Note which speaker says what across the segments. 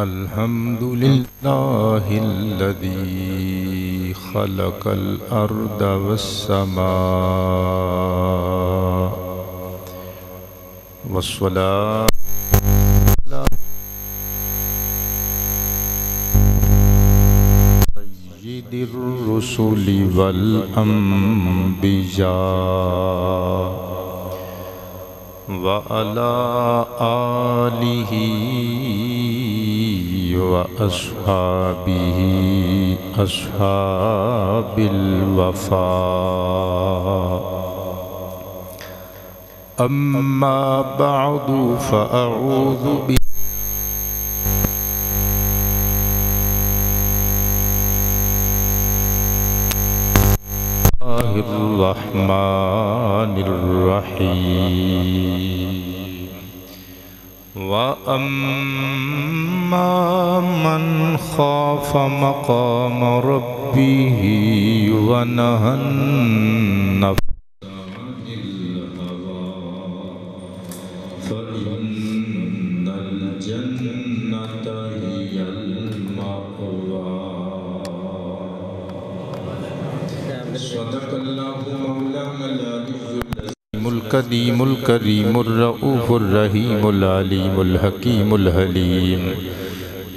Speaker 1: الحمد لله الذي خلق الأرض والسماء والصلاة على سيد الرسل والأنبياء وعلى آله وأصحابه أصحاب الوفاء. أما بعد فأعوذ بالله الرحمن الرحيم. وأما من خاف مقام ربه ونهى النفس عن الهوى فإن الجنة هي المأوى. صدق الله مولانا العلي الكريم الكريم الرؤوف الرحيم العليم الحكيم الحليم.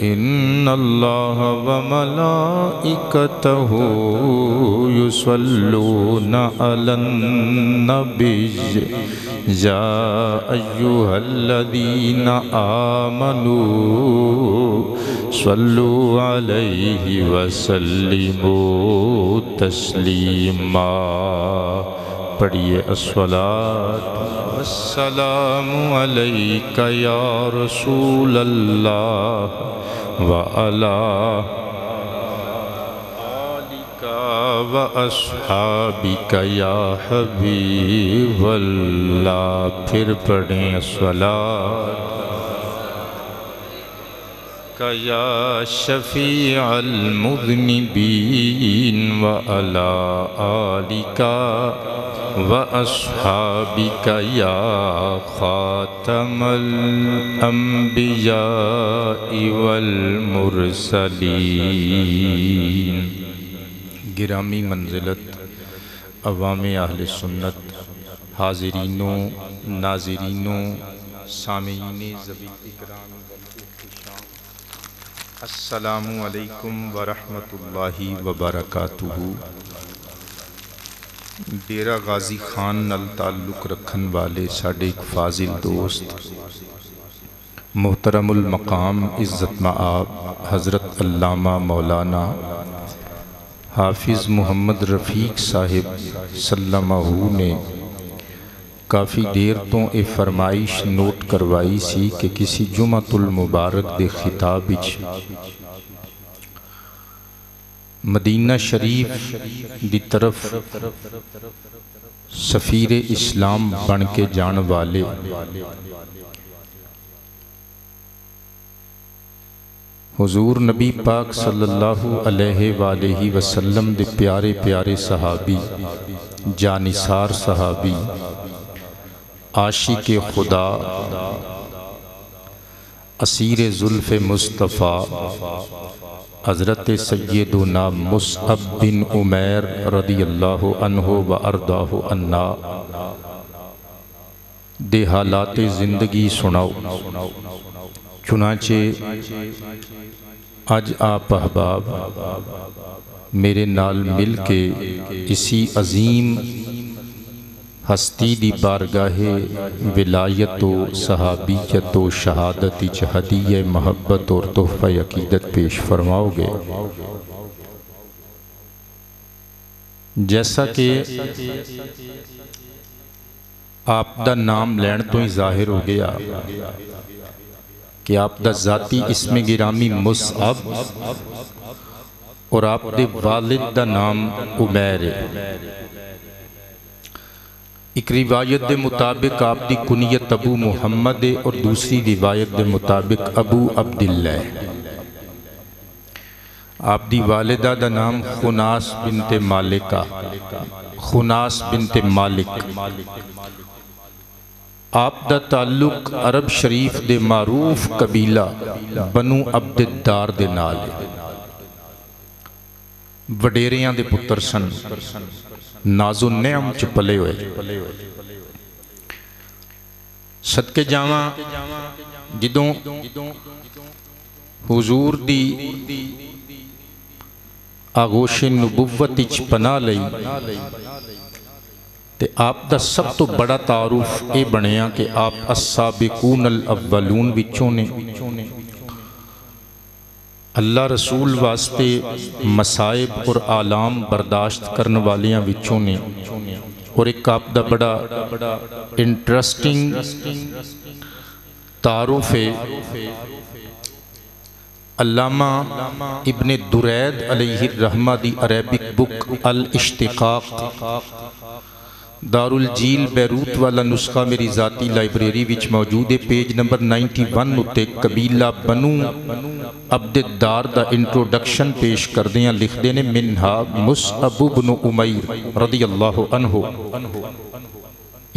Speaker 1: إن الله وملائكته يصلون على النبي يا أيها الذين آمنوا صلوا عليه وسلموا تسليما. پڑھیے الصلاۃ والسلام علیک یا رسول اللہ وعلی آلک واصحابک یا حبیب اللہ. پھر پڑھیں الصلاۃ یا شفیع المذنبین وعلی آلک وَأَصْحَابِكَ يَا خَاتَمَ الْأَنْبِيَاءِ وَالْمُرْسَلِينَ. گرامی منزلت عوام اہل سنت، حاضرینوں ناظرینوں سامعین ذوی اکرام السلام علیکم ورحمۃ اللہ وبرکاتہ. ڈیرہ غازی خان نال تعلق رکھن والے ساڈے ایک فاضل دوست محترم المقام عزت مآب حضرت علامہ مولانا حافظ محمد رفیق صاحب سلمہ نے کافی دیر تو یہ فرمائش نوٹ کروائی سی کہ کسی جمعۃ المبارک دے خطاب وچ مدینہ شریف دی طرف سفیر اسلام بن کے جان والے حضور نبی پاک صلی اللہ علیہ وآلہ وسلم دے پیارے پیارے صحابی جانثار صحابی عاشق خدا اسیر زلف مصطفیٰ حضرت سیدنا مصعب بن عمیر رضی اللہ عنہ و ارضاہ عنا دے حالات زندگی سناؤ. چنانچہ آج آپ احباب میرے نال مل کے اسی عظیم ہستی دی بارگاہ ولایت و صحابیت و شہادت ہدیہ محبت اور تحفہ عقیدت پیش فرماؤ گے. جیسا کہ آپ دا نام لین تو ہی ظاہر ہو گیا کہ آپ دا ذاتی اسم گرامی مصعب اور آپ دے والد دا نام عمیر ہے. ایک روایت دے مطابق آپ دی کنیت ابو محمد اور دوسری روایت دے مطابق ابو عبداللہ. آپ دی والدہ دا نام خناس بنت مالکہ، خناس بنت مالک. آپ دا تعلق عرب شریف دے معروف قبیلہ بنو عبد الدار دے نال ہے۔ وڈیریاں دے پتر سن، ناز و نعم چ پلے ہوئے۔ صدقے جاواں جدوں حضور دی آغوش نبوت اچ پناہ لئی تے آپ دا سب تو بڑا تعارف اے بنیا کہ آپ السابقون الاولون وچوں نے۔ اللہ رسول واسطے مصائب اور آلام برداشت کرن والیاں وچوں نے، اور ایک آپ دا بڑا انٹرسٹنگ تعارف ہے علامہ ابن درید علیہ الرحمہ دی عربک بک الاشتقاق، دار الجیل بیروت والا نسخہ میری ذاتی لائبریری وچ موجود ہے۔ پیج نمبر 91 اتے قبیلہ بنو عبد الدار دا انٹروڈکشن پیش کردیاں لکھ دینے منہا مصعب بن عمیر رضی اللہ عنہ۔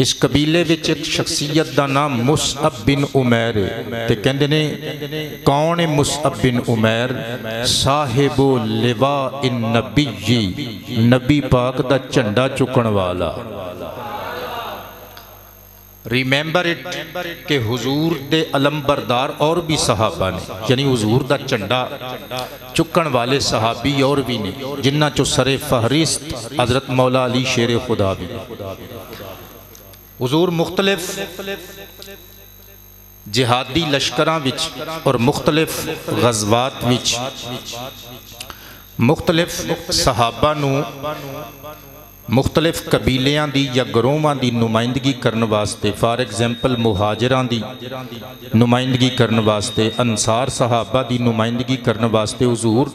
Speaker 1: اس قبیلے وچ ایک شخصیت دا نام مصعب بن عمیر ہے، تے کہندے نے کون ہے مصعب بن عمیر؟ صاحب لواء النبی، نبی پاک دا جھنڈا چکن والا۔ ریمیمبر اٹ کہ حضور دے علم بردار اور بھی صحابہ نے، یعنی حضور دا جھنڈا چکن والے صحابی اور بھی نے، جنہ چو سر فہرست حضرت مولا علی شیر خدا بھی۔ حضور مختلف جہادی لشکراں وچ اور مختلف غزوات وچ مختلف صحابہ نو مختلف قبیلیاں دی یا گروہاں دی نمائندگی کرن واسطے، فار ایگزامپل مہاجراں دی نمائندگی کرن واسطے، انصار صحابہ دی نمائندگی کرن واسطے حضور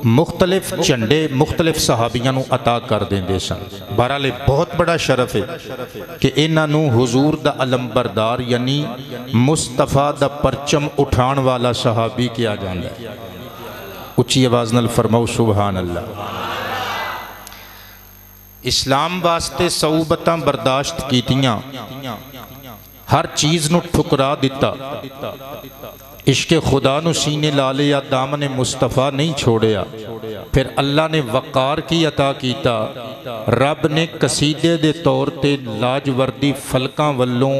Speaker 1: مختلف جھنڈے مختلف صحابیاں نو عطا کر دیندے سن۔ بہرحال بہت بڑا شرف ہے کہ انہاں نو حضور دا علم بردار یعنی مصطفیٰ دا پرچم اٹھان والا صحابی کیا جاندا ہے۔ اچھی آواز نال فرماؤ سبحان اللہ۔ اسلام واسطے صعوبتاں برداشت کیتیاں، ہر چیز نو ٹھکرا دیتا، عشق خدا نو سینے لا لیا، دامن مصطفیٰ نہیں چھوڑیا، پھر اللہ نے وقار کی عطا کیتا، رب نے قصیدے دے طور تے لاجوردی فلکاں والوں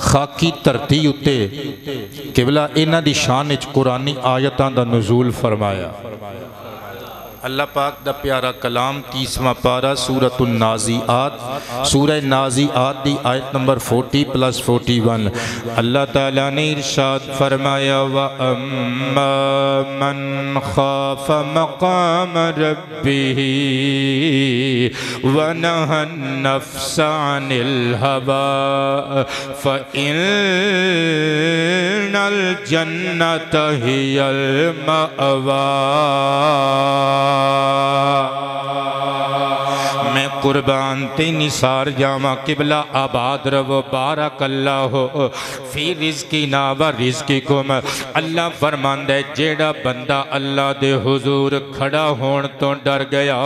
Speaker 1: خاکی ترتی اتے قبلہ انہ دی شان اچ قرآنی آیتاں دا نزول فرمایا۔ اللہ پاک دا پیارا کلام 30واں پارہ سورۃ النازعات، سورہ نازعات دی آیت نمبر 40+41، اللہ تعالیٰ نے ارشاد فرمایا وَأَمَّا مَنْ خَافَ مَقَامَ رَبِّهِ وَنَهَى النَّفْسَ عَنِ الْهَوَىٰ فَإِنَّ الْجَنَّةَ هِيَ الْمَأْوَىٰ۔ میں قربان تے نثار جاما قبلہ آباد رو بارک اللہ فی رزقنا و رزقکم۔ اللہ فرماندہ ہے جیڑا بندہ اللہ دے حضور کھڑا ہون تو ڈر گیا،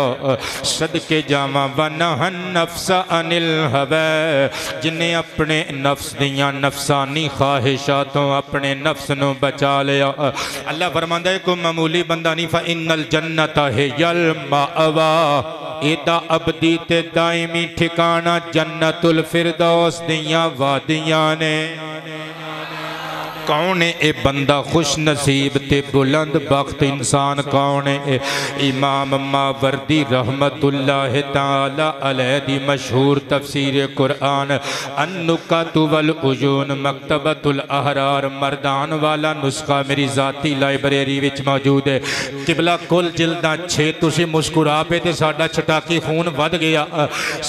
Speaker 1: صدقے جاما ونہى النفس عن الہویٰ، جنہیں اپنے نفس دیاں نفسانی خواہشاتوں اپنے نفس نو بچا لیا۔ اللہ فرماندہ ہے کوئی معمولی بندہ نہیں، فَإِنَّ الْجَنَّةَ هِيَ الْمَأْوَىٰ، ایدہ ابدی تے دائمی ٹھکانہ جنت الفردوس دیاں وادیاں نے۔ کون ہے اے بندہ خوش نصیب تے بلند بخت انسان کون ہے؟ امام ماوردی رحمت اللہ تعالی علیہ دی مشہور تفسیر قرآن النکات والعیون مکتبۃ الاحرار مردان والا نسخہ میری ذاتی لائبریری وچ موجود ہے۔ قبلہ کل جلداں 6 تسی مسکرا پہ تے ساڑھا چھٹاکی خون ود گیا۔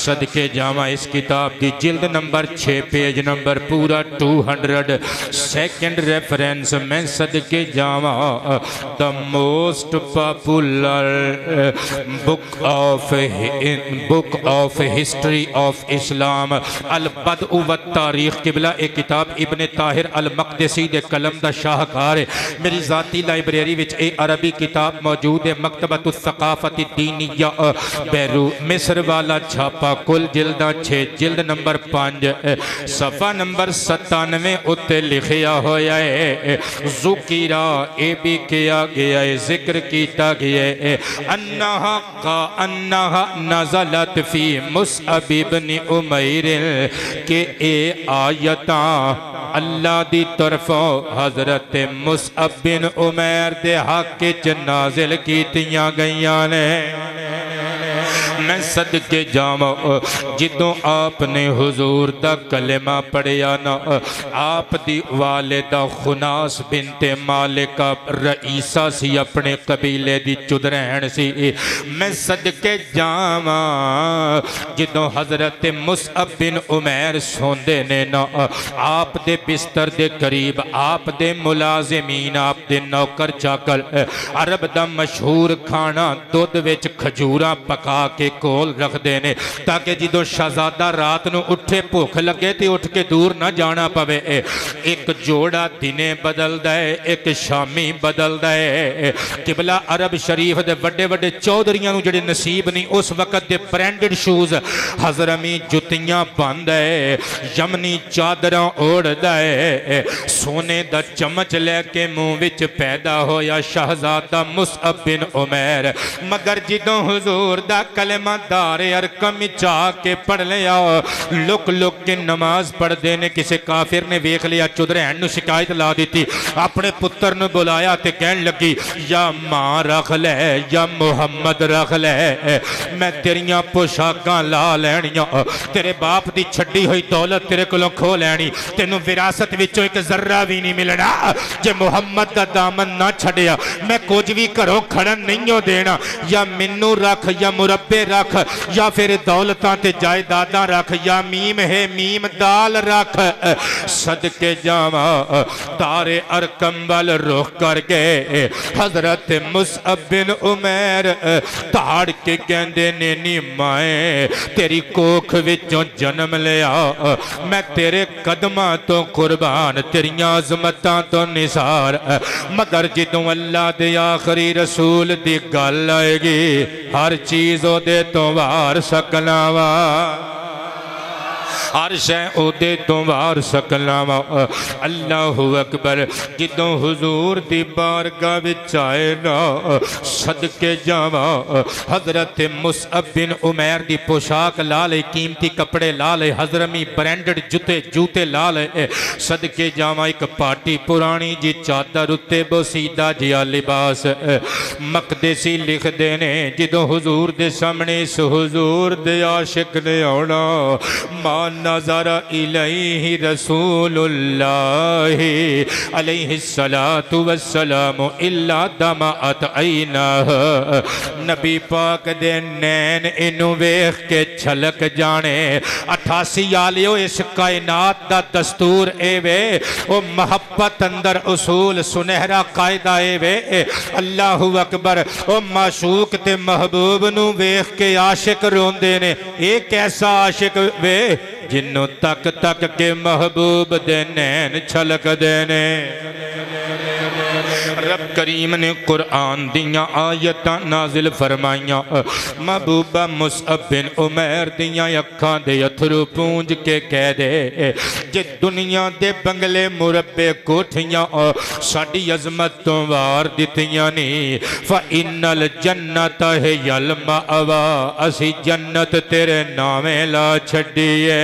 Speaker 1: صدقے جامع اس کتاب دی جلد نمبر 6 پیج نمبر پورا 200 سیکنڈ سیکنڈ ریفرنس میں صدقے جاواں دا most popular book of history of Islam البدء والتاریخ قبلہ ایک کتاب ابن طاہر المقدسی دے قلم دا شاہکار ہے. میری ذاتی لائبریری وچ اے عربی کتاب موجود ہے. مکتبۃ الثقافت الدینیہ بیروت مصر والا چھاپا. کل جلداں 6 جلد نمبر 5 صفحہ نمبر 97 اتے لکھیا ہویا ہے. ذکرہ اے بھی کیا گیا ہے ذکر کیتا گیا ہے انہا نزلت فی مصعب بن عمیر کہ اے آیتاں اللہ دی طرفوں حضرت مصعب بن عمیر دے حق چ نازل کیتیاں گئیاں نے. میں صدقے جاواں جدوں آپ نے حضور دا کلمہ پڑھیا نا آپ دی والدہ خناس بنت مالکہ رئیسہ سی اپنے قبیلے دی چدرہن سی. میں صدقے جاواں جدوں حضرت مصعب بن عمیر سوندے نے نا آپ دے بستر دے قریب آپ دے ملازمین آپ دے نوکر چاکر عرب دا مشہور کھانا دودھ وچ کھجوراں پکا کے کول رکھ دینے تاکہ جدو شہزادہ رات نو اٹھے بھوک لگے تے اٹھ کے دور نہ جانا پوے. ایک جوڑا دنے بدل دے ایک شامی بدل دے. قبلہ عرب شریف دے بڑے بڑے چودریاں نو جڑے نصیب نہیں اس وقت دے برینڈڈ شوز حضرمی جتیاں باندھ دے یمنی چادراں اوڑ دے سونے دا چمچ لے کے منہ وچ پیدا ہویا شہزادہ مصعب بن عمیر. مگر جدوں حضور دا کلمہ دار ارکم چاہ کے پڑھ لیا لک لک کے نماز پڑھ دینے کسے کافر نے ویکھ لیا چدرہن نو شکایت لا دیتی اپنے پتر نو بلایا تے کہن لگی یا ماں رکھ لے یا محمد رکھ لے میں تیریاں پوشاکاں لا لینیاں تیرے باپ دی چھڑی ہوئی دولت تیرے کلوں کھو لینی تینو وراثت وچوں ایک ذرہ بھی نہیں ملنا جے محمد دا دامن نہ چھڑیا میں کچھ بھی کرو کھڑن نہیں ہو دینا یا منو رکھ یا مربے رکھ یا پھر دولتاں تے جائیداداں رکھ یا میم ہے میم دال رکھ. صدقے جاواں تار ارکم وال رخ کر کے حضرت مصعب بن عمیر تاڑ کے کہندے نے نی مائیں تیری کوکھ وچوں جنم لیا میں تیرے قدماں تو قربان تیریاں عظمتاں تو نثار مگر جدوں اللہ دے آخری رسول دی گل آئے گی ہر چیز او دے تو وار سکنا وا ہر شے او دے تو وار سکنا وا. اللہ اکبر جدوں حضور دی بارگاہ وچ آئے نا صدقے جاواں حضرت مصعب بن عمیر دی پوشاک لا لے قیمتی کپڑے لا لے حضرمی برینڈڈ جوتے لا لے صدقے جاواں ایک پارٹی پرانی جی چادر اتے بوسیدہ جیا لباس مقدسی لکھ دینے جدوں حضور دے سامنے اس حضور دے عاشق نے آنا ما نظر الیہ رسول اللہ علیہ السلام الا دمعت عیناہ نبی پاک دے نین انہوں ویخ کے چھلک جانے 88 آلیو اس کائنات دا دستور اے وے او محبت اندر اصول سنہرا قائدہ اے وے اللہ اکبر او معشوق تے محبوب نو ویخ کے عاشق روندے نے ایک ایسا عاشق وے جنوں تک تک کے محبوب دے نین چھلک دینے. رب کریم نے قرآن دیاں آیتاں نازل فرمائیاں محبوبہ مصعب بن عمیر دیاں اکھاں دے اتھرو پونج کے کہہ دے جے دنیا دے بنگلے مربے کوٹھیاں ساڑی عظمت تو وار دیتیاں نہیں فَإِنَّ الْجَنَّةَ هِيَ الْمَأْوَى اسی جنت تیرے نامے لا چھڑیے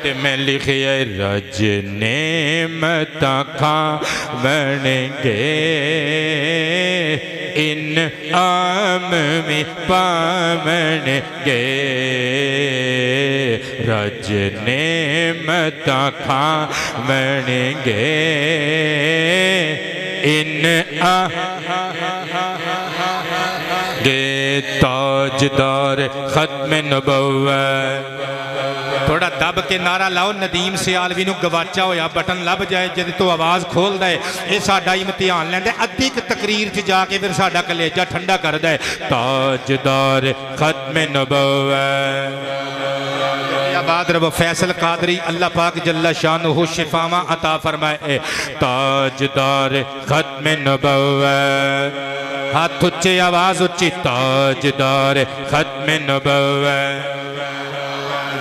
Speaker 1: تے میں لکھے رج نعمتاں کھاں بنگے ان عام میں پامنگے رج نعمتاں کھاں بنگے ان گے تاجدار ختم نبوت تھوڑا دب کے نعرہ لاؤ ندیم سیالوی نو گواچا ہویا بٹن لب جائے جد تو آواز کھول دے اے ساڈا امتحان لین دے ادھی تقریر چ جا کے پھر ساڈا کلیجہ ٹھنڈا کر دے تاجدار ختم نبوت آباد رب فیصل قادری اللہ پاک جل شانہ شفاواں عطا فرمائے تاجدار ختم نبوت ہاتھ اچھے آواز اچھی تاجدار ختم نبوت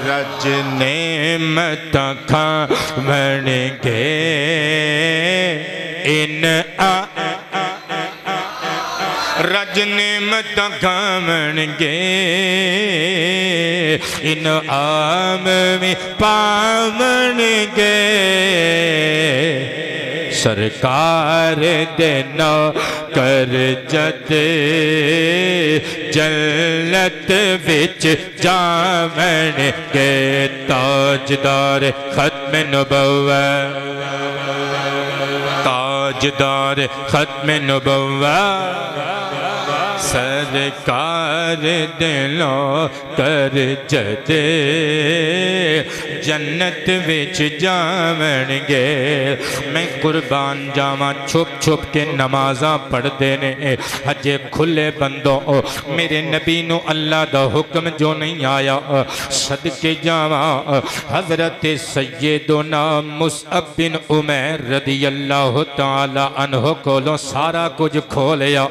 Speaker 1: رج نعمت کھاون گے ان رج نعمت کھاون گے ان عام میں پاون گے سرکار دینا کر جد جنت وچ جاون گے تاجدار ختم نبوت تاجدار ختم نبوت سرکار دلوں کر جد جنت وچ جاون گے میں قربان جاواں چھپ چھپ کے نمازاں پڑھ دینے حجے کھلے بندوں میرے نبی نو اللہ دا حکم جو نہیں آیا صدقے جاواں حضرت سیدنا مصعب بن عمیر رضی اللہ تعالی عنہ کولوں سارا کچھ کھولیا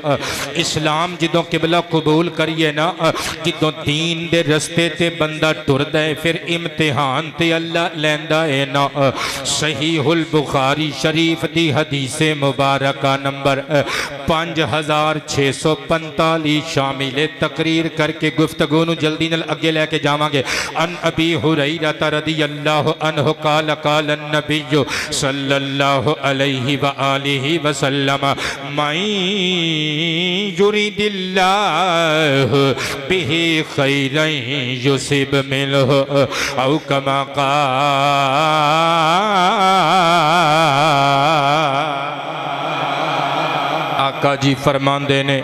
Speaker 1: اسلام جدوں قبلہ قبول کریے نا جدوں دین دے رستے تے بندہ ٹر دے پھر امتحان تے اللہ لیندہ ہے نا صحیح البخاری شریف دی حدیث مبارکہ نمبر 5645 شامل تقریر کر کے گفتگو نو جلدی نل اگے لے کے جاواں گے ان ابی ہریرہ رضی اللہ عنہ قال قال النبی صلی اللہ علیہ وآلہ وسلم من یرید اللہ بہ خیرا یصب منہ او کما آقا جی فرمان دینے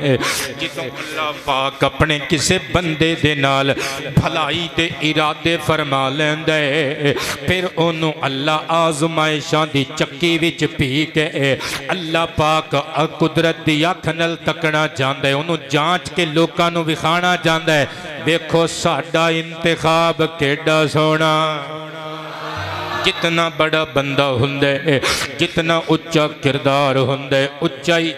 Speaker 1: جتوں اللہ پاک اپنے کسے بندے دے نال بھلائی تے ارادے فرما لیندے پھر انہوں اللہ آزمائشاں دی چکی وچ پی کے اللہ پاک قدرت دی اکھ نال تکنا جاندے انہوں جانچ کے لوکاں نو وکھانا جاندے دیکھو ساڈا انتخاب کیڑا سونا جتنا بڑا بندہ ہوندے جتنا اچھا کردار ہوندے اچھائی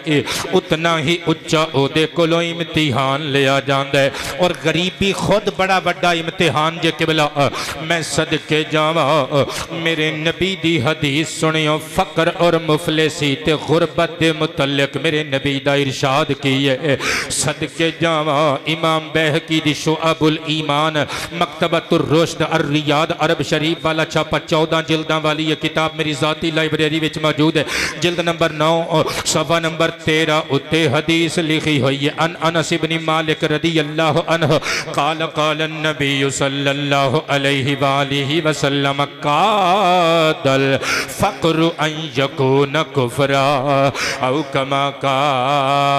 Speaker 1: اتنا ہی اچھا عہدے کولوں امتحان لیا جاندے اور غریبی خود بڑا بڑا امتحان جے قبلہ میں صدقے جاواں میرے نبی دی حدیث سنیو فقر اور مفلسی تے غربت دے متعلق میرے نبی دا ارشاد کیے صدقے جاواں امام بہقی دی شعب الایمان مکتبۃ الرشد الریاض عرب شریف والا چھاپا 14 جلداں والی یہ کتاب میری ذاتی لائبریری وچ موجود ہے جلد نمبر 9 صفحہ نمبر 13 اتے حدیث لکھی ہوئی ہے ان انس بن مالک رضی اللہ عنہ قال قال النبی صلی اللہ علیہ وآلہ وسلم قاد الفقر ان یکون کفرا او کما قاد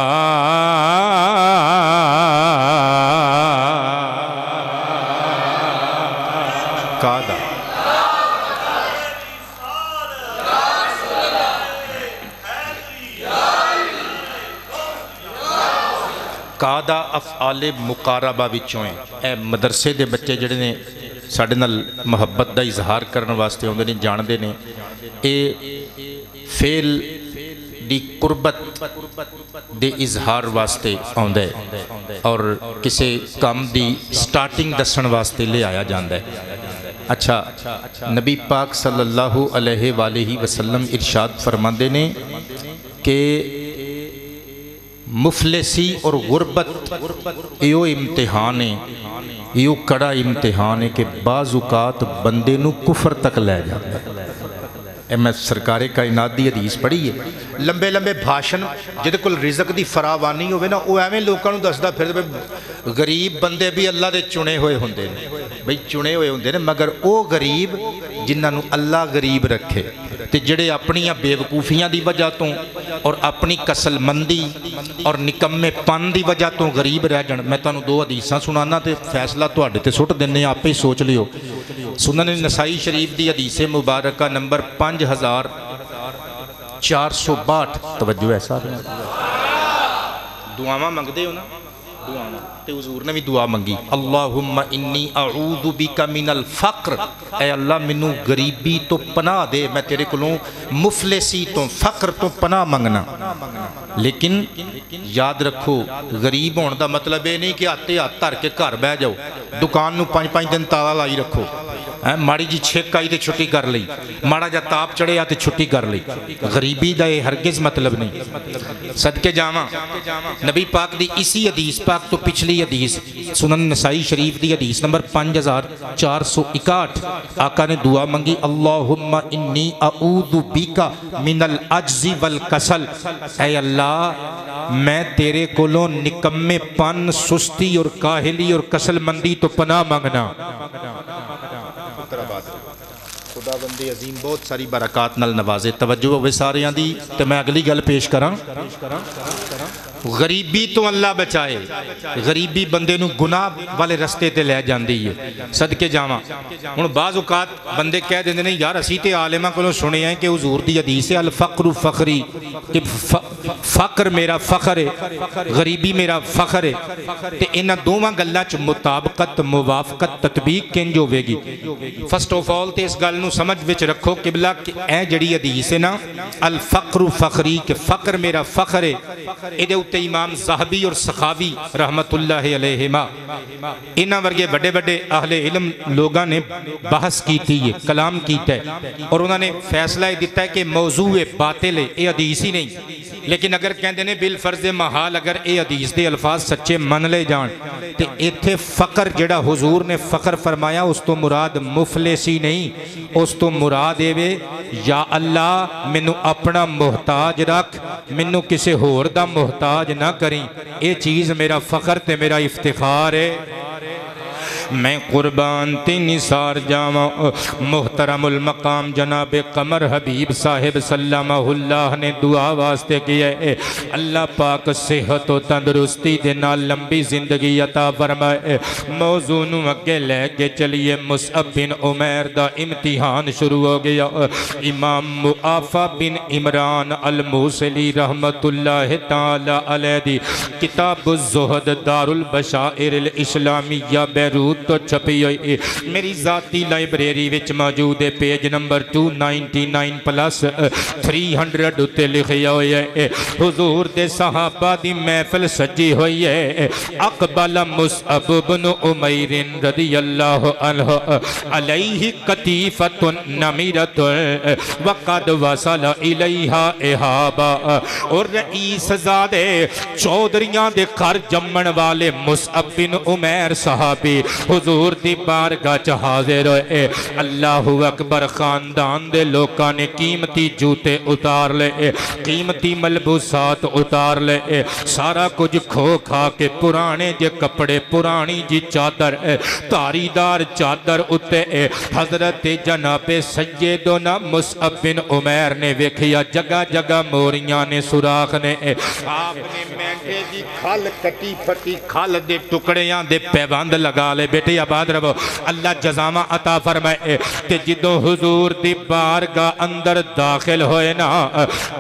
Speaker 1: قادہ افعال مقاربہ وچوں ہیں اے مدرسے دے بچے جڑے نے ساڈے نال محبت دا اظہار کرن واسطے ہوندے نے جاندے نے اے فعل دی قربت دے اظہار واسطے آندا ہے اور کسے کام دی سٹارٹنگ دسن واسطے لے آیا جاندا ہے اچھا نبی پاک صلی اللہ علیہ وآلہ وسلم ارشاد فرماندے نے کہ مفلسی اور غربت ایو امتحان ہے ایو کڑا امتحان ہے کہ بعض اوقات بندے نو کفر تک لے جاتا ہے اے میں سرکار کائنات دی حدیث پڑھی ہے لمبے لمبے بھاشن جدے کل رزق دی فراوانی ہوئے نا وہ ایویں لوکاں نو دسدا پھر غریب بندے بھی اللہ دے چنے ہوئے ہوندے نے بھئی چنے ہوئے ہوندے نے مگر او غریب جنہاں نو اللہ غریب رکھے تے جڑے اپنیاں بے وقوفیاں دی وجہ تو اور اپنی کسل مندی اور نکمے پن دی وجہ تو غریب رہ جان میں تانوں 2 حدیثاں سنانا تے فیصلہ تواڈے تے سٹ دینے آپ ہی سوچ لیو سنن نسائی شریف دی حدیث مبارکہ نمبر 5462 توجہ ایسا دعاواں منگ دے ہو نا دعاواں تے حضور نے بھی دعا منگی اللہم انی اعوذ بک من الفقر اے اللہ منو غریبی تو پناہ دے میں تیرے کولوں مفلسی تو فقر تو پناہ منگنا لیکن یاد رکھو غریب ہون دا مطلب یہ نہیں کہ آتے ہاتھ دھر کے گھر بہ جاؤ دکان نو 5 دن تالا لائی رکھو ماڑی جی چھک آئی تے چھٹی کر لئی ماڑا جا تاپ چڑھے آتے چھٹی کر لئی غریبی دا یہ ہرگز مطلب نہیں صدقے جاواں نبی پاک دی اسی حدیث پاک تو پچھلی حدیث سنن نسائی شریف دی حدیث نمبر 5461 آقا نے دعا منگی اللہم انی اعوذ بک من العجز والکسل اے اللہ میں تیرے کولوں نکمے پن سستی اور کاہلی اور کسل مندی تو پناہ مانگنا خدا بندی عظیم بہت ساری برکات نال نوازے توجہ ہوئے ساریاں دی تو میں اگلی گل پیش کراں غریبی تو اللہ بچائے غریبی بندے نو گناہ والے رستے تے لے جاندی ہے صدقے جاواں ہن بعض اوقات بندے کہہ دیندے نے یار اسی تے عالماں کولوں سنے ہیں کہ حضور دی حدیث ہے الفقر فخری کہ فقر میرا فخر ہے غریبی میرا فخر ہے تے انہاں دوواں گلاں چ مطابقت موافقت تطبیق کنج ہوے گی فرسٹ آف آل تے اس گل نو سمجھ وچ رکھو قبلہ کہ اے جڑی حدیث ہے نا الفقر فخری کہ فقر میرا فخر ہے اے امام زہبی اور سخاوی رحمت اللہ علیہما انہاں ورگے بڑے بڑے اہل علم لوگاں نے بحث کی تھی یہ کلام کیتا ہے اور انہوں نے فیصلہ دیتا ہے کہ موضوع باطل ہے یہ حدیث ہی نہیں لیکن اگر کہندے نے بالفرض محال اگر اے حدیث دے الفاظ سچے من لے جان تے ایتھے فقر جڑا حضور نے فقر فرمایا اس تو مراد مفلسی نہیں اس تو مراد اے وے یا اللہ مینوں اپنا محتاج رکھ مینوں کسے ہور دا محتاج نہ کریں اے چیز میرا فخر تے میرا افتخار ہے میں قربان تے نثار جاواں محترم المقام جناب قمر حبیب صاحب سلامہ اللہ نے دعا واسطے کیا ہے اللہ پاک صحت و تندرستی دے نال لمبی زندگی عطا فرمائے موضوع نو اگے لے کے چلیے مصعب بن عمیر دا امتحان شروع ہو گیا امام معافی بن عمران الموصلی رحمت اللہ تعالی علیہ دی کتاب الزہد دار البشائر الاسلامیہ بیروت تو چھپی ہوئی میری ذاتی لائبریری وچ موجود ہے پیج نمبر 299 پلس 300 اتے لکھی ہوئی ہے حضور دے صحابہ دی محفل سجی ہوئی ہے اقبل مصعب بن عمیر رضی اللہ عنہ علیہ قطیفت نمیرت وقد وصل الیہا احابا اور رئیس زادے چودریاں دے کر جمن والے مصعب بن عمیر صحابی حضور دی بارگاہ چ حاضر ہوئے اللہ اکبر خاندان دے لوکاں نے قیمتی جوتے اتار لے قیمتی ملبوسات اتار لے سارا کچھ کھو کھا کے پرانے جے کپڑے پرانی جی چادر تاری دار چادر اتے حضرت جناب سیدنا مصعب بن عمیر نے ویکھیا جگہ جگہ موریاں نے سوراخ نے آپ نے مینڈے دی کھال کٹی پھٹی کھال دے ٹکڑیاں دے پیوند لگا لے بیٹے آباد رہو اللہ جزامہ عطا فرمائے تے جدو حضور دی بارگاہ اندر داخل ہوئے نا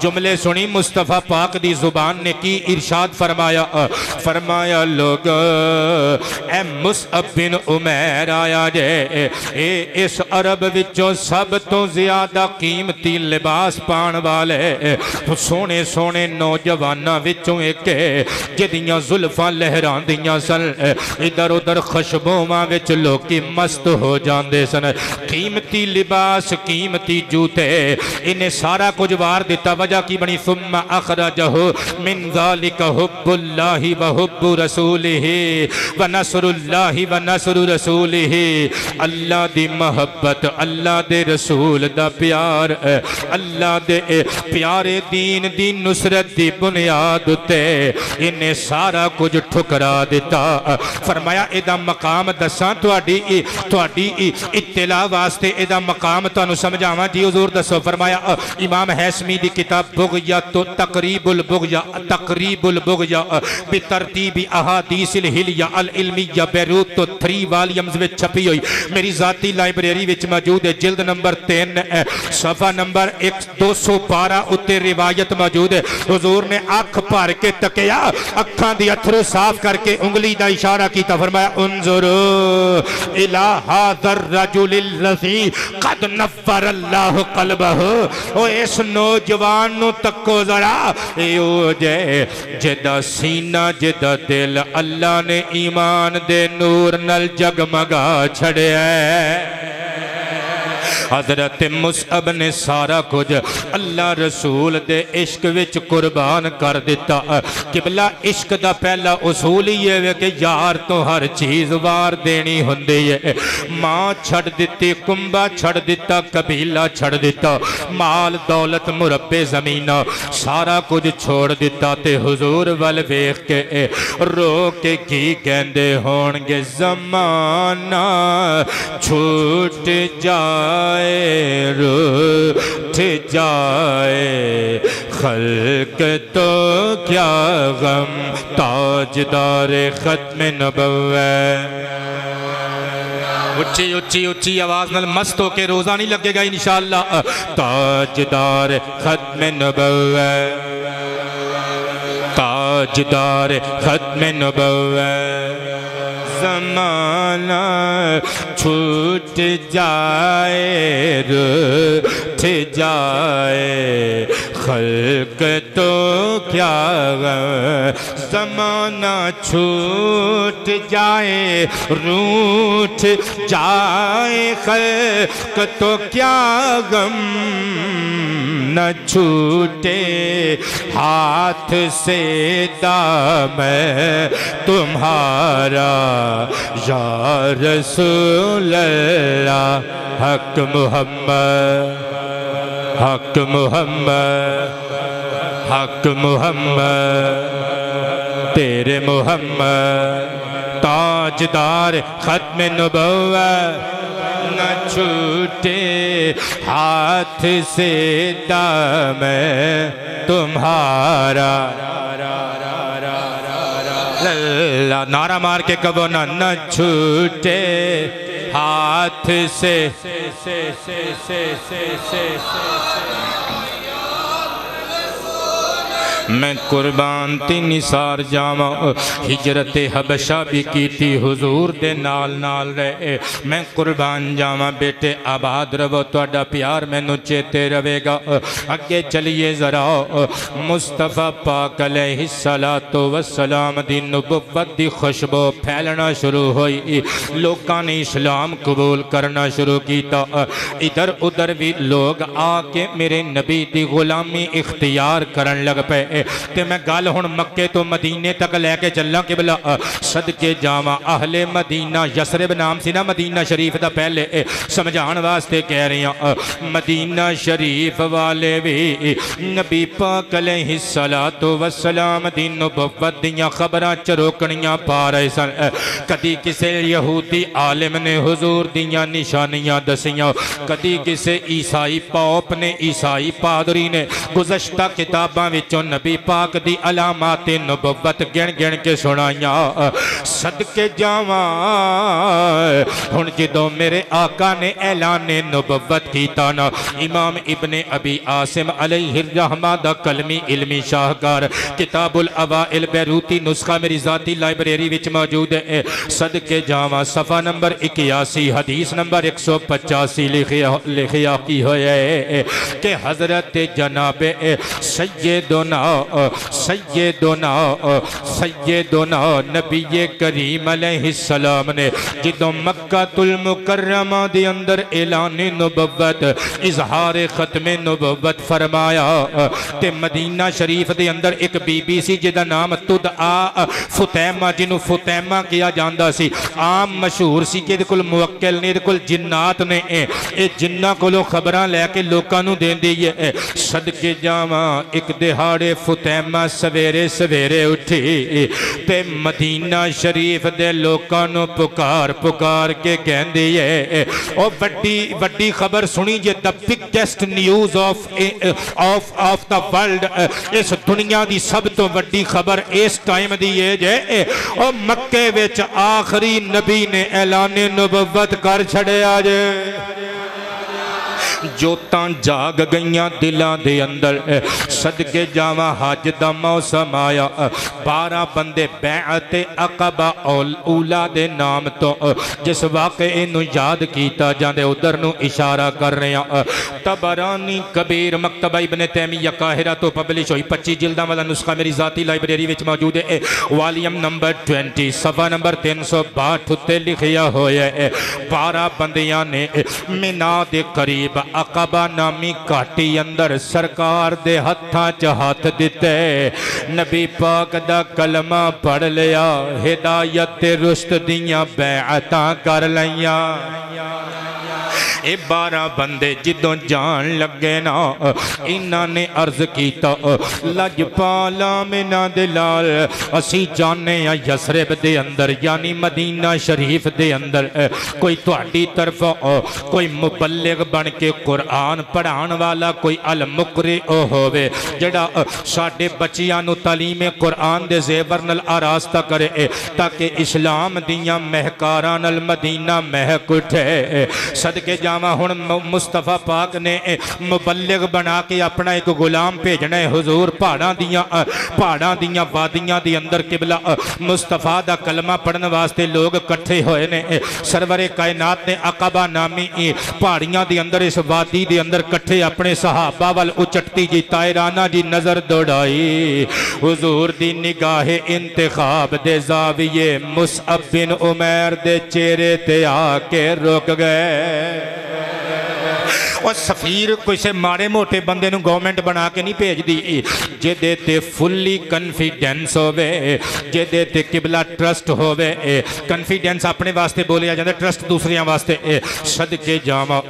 Speaker 1: جملے سنی مصطفیٰ پاک دی زبان نے کی ارشاد فرمایا لوگ اے مصعب بن عمیر آیا جے اے اس عرب وچوں سب تو زیادہ قیمتی لباس پان والے سونے سونے نوجوانہ وچوں ایک جدیاں زلفاں لہران دیاں سن ادھر ادھر خشبوں وچ لوکی مست ہو جاندے سن قیمتی لباس قیمتی جوتے انہیں سارا کچھ وار دیتا وجہ کی بنی ثم اخرجہ من ذالک حب اللہ و حب رسولہ و نصر اللہ و نصر رسولہ اللہ دی محبت اللہ دے رسول دا پیار اللہ دے پیارے دین دی نصرت دی بنیاد تے انہیں سارا کچھ ٹھکرا دیتا فرمایا ادا مقام دساں تواڈی اطلاع واسطے ادا مقام تانوں سمجھاواں جی حضور دسو فرمایا امام حیثمی دی کتاب بغیہ تو تقریب البغیہ بترتیب احادیث الہلیہ العلمیہ بیروت تو 3 والیمز وچ چھپی ہوئی میری ذاتی لائبریری وچ موجود ہے جلد نمبر 3 صفحہ نمبر 212 اتے روایت موجود ہے حضور نے آنکھ بھر کے تکیا اکھاں دی اتھرو صاف کر کے انگلی دا اشارہ کیتا فرمایا انظروا الی ھذا الرجل الذی قد نور اللہ قلبہ او اس نوجوان نو تکو ذرا ایو جے جدا سینہ جدا دل اللہ نے ایمان دے نور نل جگمگا چھڑے ہے حضرت مصعب نے سارا کچھ اللہ رسول دے عشق وچ قربان کر دیتا قبلہ عشق دا پہلا اصول ہی ہے کہ یار تو ہر چیز وار دینی ہوندی ہے ماں چھڑ دیتی کنبہ چھڑ دیتا قبیلہ چھڑ دیتا مال دولت مربع زمینہ سارا کچھ چھوڑ دیتا تے حضور والویخ کے رو کے کی کہندے ہونگے زمانہ چھوٹ جائے روٹھ جائے خلق تو کیا غم تاجدار ختم نبوت اچھی آواز نال مست ہو کے روزہ نہیں لگے گا انشاءاللہ تاجدار ختم نبوت تاجدار ختم نبوت زمانہ چھوٹ جائے روٹھ جائے خلق تو کیا غم زمانہ چھوٹ جائے روٹھ جائے خلق تو کیا غم نہ چھوٹے ہاتھ سے دامن تمہارا یا رسول اللہ حق محمد حق محمد حق محمد تیرے محمد تاجدار ختم نبوت نہ چھوٹے ہاتھ سے دامن تمہارا نعرہ مار کے کبو نہ چھوٹے ہاتھ سے میں قربان تی نثار جاما ہجرت حبشہ بھی کی تھی حضور دے نال نال رہے میں قربان جاما بیٹے آباد رو توڑا پیار میں نو چیتے روے گا اگے چلیے ذرا مصطفیٰ پاک علیہ السلام دی نبوت دی خوشبو پھیلنا شروع ہوئی لوگاں نے اسلام قبول کرنا شروع کیتا ادھر ادھر بھی لوگ آکے میرے نبی دی غلامی اختیار کرن لگ پے تے میں گال ہون مکے تو مدینے تک لے کے چلنا قبلہ صدقے جاما اہل مدینہ یسرب نام سی نا مدینہ شریف دا پہلے سمجھان واسطے کہہ رہی ہیں مدینہ شریف والے بھی نبی پاک علیہ السلام دی نبوت دیاں خبراں چروکنیاں پا رہے سن کدی کسے یہودی عالم نے حضور دیاں نشانیاں دسیاں کدی کسے عیسائی پاپ نے عیسائی پادری نے گزشتہ کتاباں وچوں نبی پاک دی علامات نبوت گن گن کے سنائیاں صدقے جاواں ہن جدوں میرے آقا نے اعلان نبوت کیتا نا امام ابن ابی عاصم علیہ الرحمہ دا کلمی علمی شاہکار کتاب الاوائل بیروتی نسخہ میری ذاتی لائبریری وچ موجود ہے صدقے جاواں صفحہ نمبر 81 حدیث نمبر 185 لکھیا کی ہوئے کہ حضرت جناب سیدنا نبی کریم علیہ السلام نے جدوں مکہ المکرمہ دی اندر اعلان نبوت اظہار ختم نبوت فرمایا تے مدینہ شریف دے اندر ایک بی بی سی جدا نام تدعا فتیمہ جنہوں فتیمہ کیا جاندہ سی عام مشہور سی کہ دکل موکل نے دکل جنات نے اے جنہ کو لو خبران لے کے لوکانوں دین دیئے صدقے جاواں ایک دہاڑے فطیمہ سویرے سویرے اٹھی تے مدینہ شریف دے لوکاں نو پکار پکار کے کہندی ہے او وڈی خبر سنی جے the biggest news of the world اس دنیا دی سب تو وڈی خبر اس ٹائم دی ہے جے او مکے وچ آخری نبی نے اعلان نبوت کر چھڑے آجے جوتاں جاگ گئیاں دلاں دے اندر صدقے جاواں حج دا موسم آیا 12 بندے بیعت عقبہ اولا دے نام تو جس واقعے نو یاد کیتا جاندے ادھر نو اشارہ کر رہے ہیں تبرانی کبیر مکتبہ ابن تیمیہ قاہرہ تو پبلش ہوئی 25 جلدہ والا نسخہ میری ذاتی لائبریری وچ موجود ہے والیم نمبر 20 صفحہ نمبر 362 تے لکھیا ہویا ہے 12 بندیاں نے مینا دے قریب عقبہ نامی کاٹی اندر سرکار دے ہتھاں چہات دیتے نبی پاک دا کلمہ پڑھ لیا ہدایت رشد دیاں بیعتاں کر لیاں اے 12 بندے جدوں جان لگے نا انہاں نے عرض کیتا لجپالا منا دلال اسی جانے یا یسرب دے اندر یعنی مدینہ شریف دے اندر کوئی تہاڈی طرف کوئی مبلغ بن کے قرآن پڑھان والا کوئی المقرئ ہووے جڑا ساڈے بچیاں نو تعلیم قرآن دے زیور نال آراستہ کرے تاکہ اسلام دیاں مہکاراں نال مدینہ مہک اٹھے صدقے جاواں ہن مصطفیٰ پاک نے مبلغ بنا کے اپنا ایک غلام بھیجنا ہے حضور پہاڑاں دیاں وادیاں دی اندر قبلہ مصطفیٰ دا کلمہ پڑھن واسطے لوگ کٹھے ہوئے نے سرور کائنات نے عقبہ نامی پہاڑیاں دی اندر اس وادی دی اندر کٹھے اپنے صحابہ وال اچٹتی جی طائرانہ جی نظر دوڑائی حضور دی نگاہ انتخاب دے زاویے مصعب بن عمیر دے چہرے تے آ کے رک گئے اور سفیر کوئی سے مارے موٹے بندے نو گورنمنٹ بنا کے نہیں بھیج دی جے دیتے فلی کنفیڈنس ہوئے جے دیتے قبلہ ٹرسٹ ہوئے کنفیڈنس اپنے واسطے بولے جاندے ٹرسٹ دوسریاں واسطے صدقے جاواں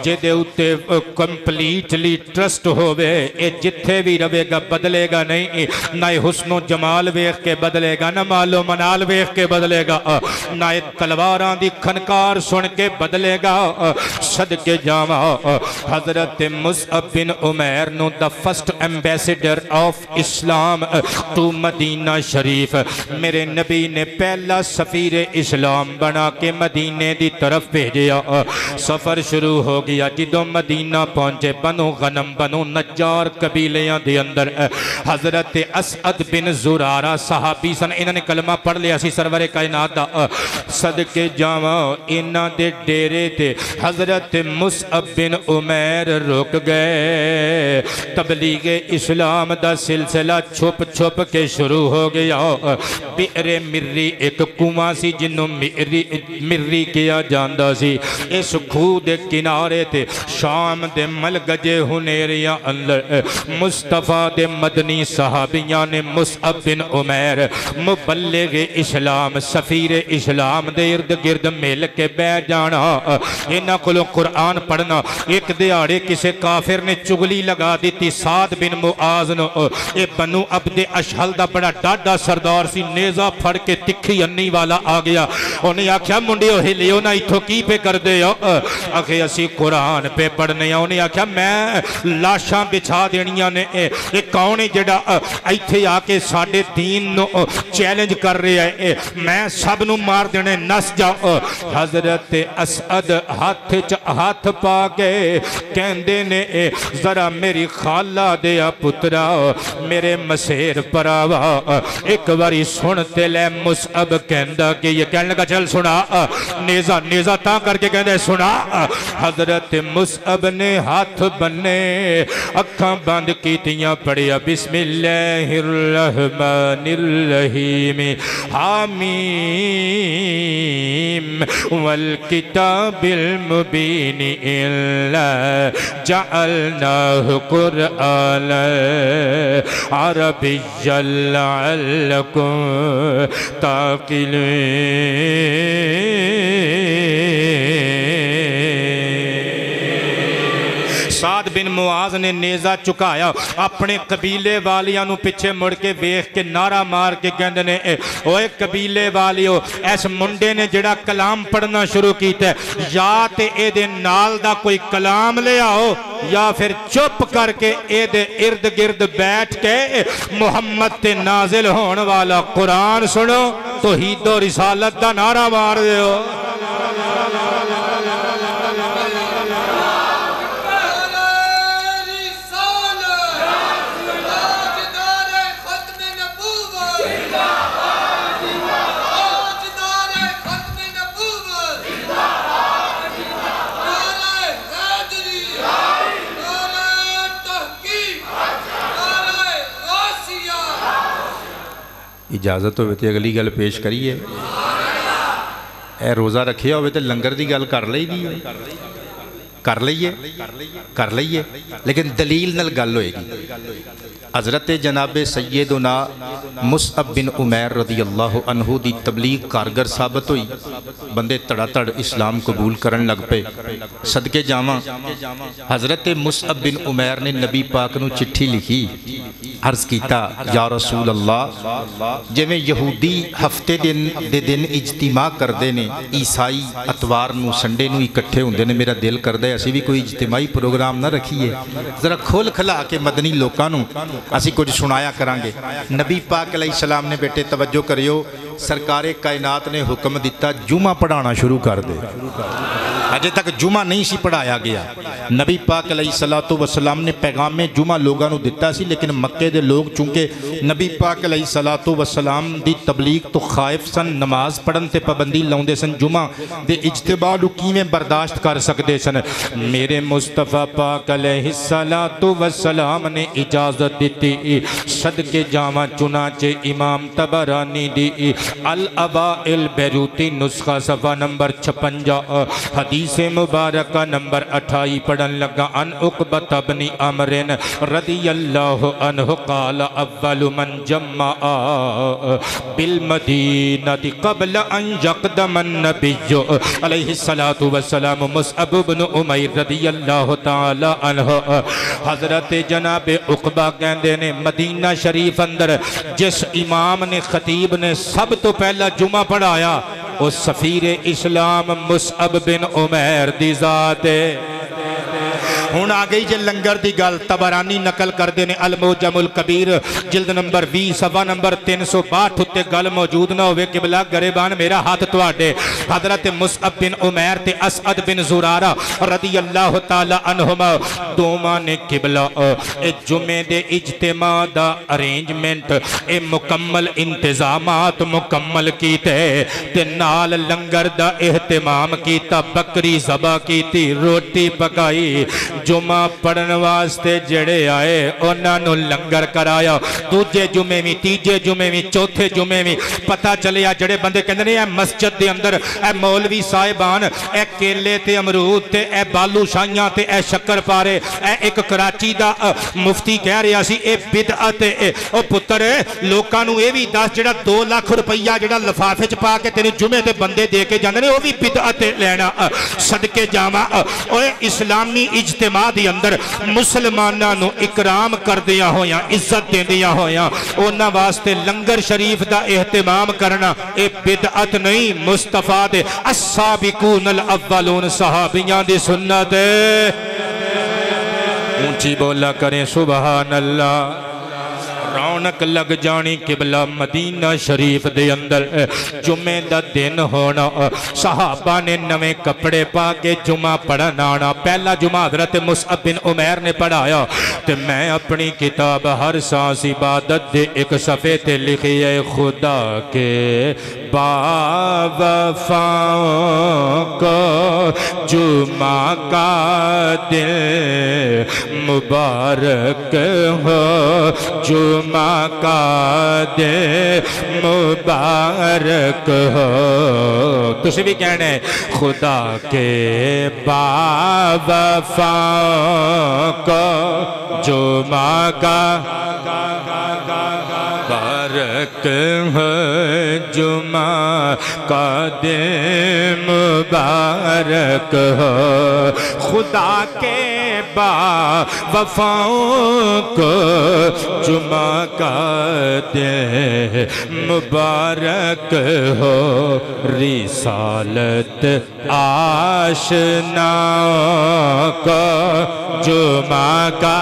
Speaker 1: جے دیتے کمپلیٹلی ٹرسٹ ہوئے اے جتھے بھی روے گا بدلے گا نہیں نہ حسن و جمال ویخ کے بدلے گا نہ مال و منال ویخ کے بدلے گا نہ تلواران دی کھنکار سن کے بدلے گا صدقے جاواں حضرت مصعب بن عمیر نو دا فرسٹ ایمبیسیڈر آف اسلام تو مدینہ شریف میرے نبی نے پہلا سفیر اسلام بنا کے مدینے دی طرف بھیجیا سفر شروع ہو گیا جدوں مدینہ پہنچے بنو غنم بنو نجار قبیلیاں دی اندر حضرت اسعد بن زرارہ صحابی سن انہوں نے کلمہ پڑھ لیا سی سرور کائنات دا صدقے جاواں انہاں دے ڈیرے تے حضرت مصعب بن عمیر رک گئے تبلیغ اسلام دا سلسلہ چھپ چھپ کے شروع ہو گیا بئر مری ایک کنواں سی جنوں مری کیا جاندہ سی اس کھو دے کنارے تے شام دے ملگجے ہنیریاں اندر مصطفیٰ دے مدنی صحابیاں نے مصعب بن عمیر مبلغ اسلام سفیر اسلام دے ارد گرد مل کے بے جانا انہاں کلوں قرآن پڑھنا ایک دیاڑے کسے کافر نے چگلی لگا دیتی سعد بن معاذ نو اے بنو عبد اشحل دا بڑا ڈاڈا سردار سی نیزہ پھڑ کے تکھی انی والا آگیا انہیں آکھیا منڈے ہوئے لیو نا اتھو کی پہ کر دے آکھے اسی قرآن پہ پڑھنے انہیں آکھیا میں لاشاں بچھا دینیاں نے ایک کونی جڑا ایتھے آکے ساڑھے دین نو چیلنج کر رہے ہیں میں سب نو مار دینے نس جاؤ حضرت اسعد ہاتھ پا کے کہندے نے ذرا میری خالہ دیا پترا میرے مسیر پر آوا ایک باری سنتے لے مصعب کہندہ کہ یہ کہنے لگا چل سنا نیزہ تاں کر کے کہندے سنا حضرت مصعب نے ہاتھ بننے اکھاں بند کیتیاں پڑھیا بسم اللہ الرحمن الرحیم حامیم والکتاب المبین إلا جعلناه قرآنا عربيا لعلكم تعقلون سعد بن معاذ نے نیزہ چکایا اپنے قبیلے والیاں نو پیچھے مڑ کے ویکھ کے نعرہ مار کے کہندے نے اوے قبیلے والیو اس منڈے نے جڑا کلام پڑھنا شروع کیتا ہے یا تے اے دے نال دا کوئی کلام لے آؤ یا پھر چپ کر کے اے دے ارد گرد بیٹھ کے محمد تے نازل ہون والا قرآن سنو توحید و رسالت دا نعرہ مار دیو اجازت ہوئے تے اگلی گل پیش کریے اے روزہ رکھے ہوئے تے لنگر دی گل کر لئیے لیکن دلیل نل گل ہوئے گی حضرت جناب سیدنا مصعب بن عمیر رضی اللہ عنہ دی تبلیغ کارگر ثابت ہوئی بندے تڑا تڑ اسلام قبول کرن لگ پے صدقے جامع حضرت مصعب بن عمیر نے نبی پاک نو چٹھی لکھی عرض کیتا یا رسول اللہ جویں یہودی ہفتے دے دن اجتماع کردے نے عیسائی اتوار نو سنڈے نو اکٹھے ہوندے نے میرا دل کردے اسی بھی کوئی اجتماعی پروگرام نہ رکھیے ذرا کھول کھلا کے مدنی لوکاں نو اسی کچھ سنایا کرانگے نبی پاک علیہ السلام نے بیٹے توجہ کریو سرکار کائنات نے حکم دیتا جمعہ پڑھانا شروع کر دے اجے تک جمعہ نہیں سی پڑھایا گیا نبی پاک علیہ السلام نے پیغام جمعہ لوگاں نو دیتا سی لیکن مکے دے لوگ چونکہ نبی پاک علیہ السلام دی تبلیغ تو خائف سن نماز پڑھن تے پابندی لاؤندے سن جمعہ دے اجتماع نو کیویں برداشت کر سکدے سن میرے مصطفیٰ پاک علیہ السلام نے اجازت دیتی صدقے جامع چنانچہ امام طبرانی دی الابائل بیروتی نسخہ صفحہ نمبر 56 حدیث مبارکہ نمبر 28 پڑھن لگا ان عقبۃ بن عمرو رضی اللہ عنہ قال اول من جمع بالمدینہ قبل ان یقدم النبی علیہ السلام مصعب بن عمیر رضی اللہ تعالی عنہ حضرت جناب عقبہ کہندے نے مدینہ شریف اندر جس امام نے خطیب نے سب تو پہلا جمعہ پڑھایا وہ سفیر اسلام مصعب بن عمیر دی ذات ہے ہون آگئی جے لنگر دی گل طبرانی نقل کر دینے الموجم الکبیر جلد نمبر 20 صفحہ نمبر 362 تے گل موجود نہ ہوئے قبلہ گریبان میرا ہاتھ توڑے حضرت مصعب بن عمیر تے اسعد بن زرارہ رضی اللہ تعالی عنہما دوما نے قبلہ جمعے دے اجتماع دا ارینجمنٹ مکمل انتظامات مکمل کیتے تے نال لنگر دا اہتمام کیتا بکری ذبح کیتی روٹی پکائی جمعہ پڑھن واسطے جڑے آئے انہاں نو لنگر کرایا دوجے جمعے میں تیجے جمعے میں چوتھے جمعے میں پتہ چلیا جڑے بندے کہندے نے اے مسجد دے اندر اے مولوی صاحبان اے کیلے تے امرود تے اے بالو شائیاں تے اے شکر پارے اے ایک کراچی دا مفتی کہہ رہا سی اے بدعت اے او پتر لوکاں نو اے بھی دس جڑا 2 لاکھ روپیہ جڑا لفافے چ پا کے تینوں جمعے تے بندے دے کے جاندے نے او بھی بدعت لینا صدقے جاواں اوے اسلامی اجتماع دی اندر مسلماناں نو اکرام کر دیا ہویاں عزت دے دیا ہویاں انہاں واسطے لنگر شریف دا اہتمام کرنا اے بدعت نہیں مصطفیٰ دے السابقون الاولون صحابیاں دی سنت ہے اونچی بولا کریں سبحان اللہ رونق لگ جانی قبلہ مدینہ شریف دے اندر جمعہ دا دن ہونا صحابہ نے نویں کپڑے پا کے جمعہ پڑھنا پہلا جمعہ حضرت مصعب بن عمیر نے پڑھایا تو میں اپنی کتاب ہر سانس عبادت دے ایک صفحے تے لکھی ہے خدا کے باوفاں کو جمعہ کا دن مبارک ہو جمعہ کا دن مبارک ہو تُسے بھی کہنے خدا کے باوفاں کو جمعہ کا مبارک ہے جمعہ کا دن مبارک ہو خدا کے با وفاؤں کو جمعہ کا دن مبارک ہو رسالت آشنا کو جمعہ کا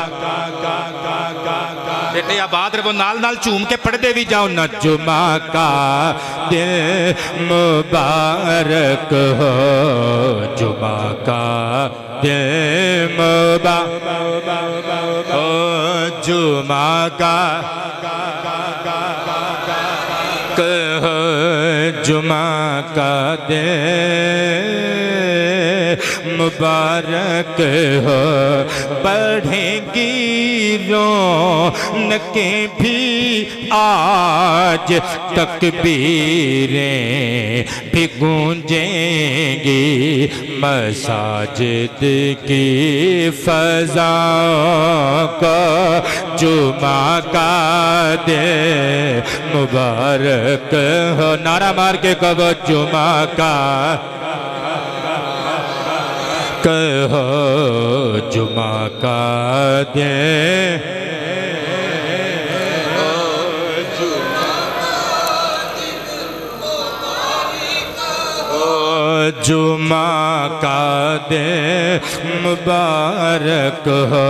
Speaker 1: بیٹے آباد رہو نال نال چوم کے پڑھ دے بھی جاؤ نا جمعہ کا دن مبارک ہو جمعہ کا دن مبارک ہو جمعہ کا جمعہ کا دن مبارک ہو بڑھیں گی رونقیں بھی آج تکبیریں بھی گونجیں گی مساجد کی فضا کو جمعہ کا دن مبارک ہو نعرہ مار کے کہو جمعہ کا کہو جمعہ کا دن جمعہ کا دن مبارک ہو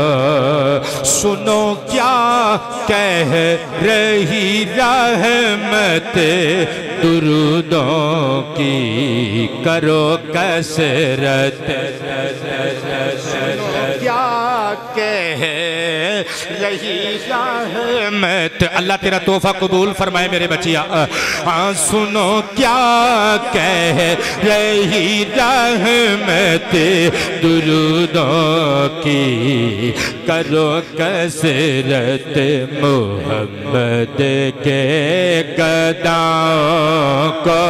Speaker 1: سنو کیا کہہ رہی رحمت درودوں کی کرو کثرت کیا کہہ رہی رحمت اللہ تیرا تحفہ قبول فرمائے میرے بچیا سنو کیا کہہ رہی رحمت درودوں کی کرو کثرت محمد کے قدموں کو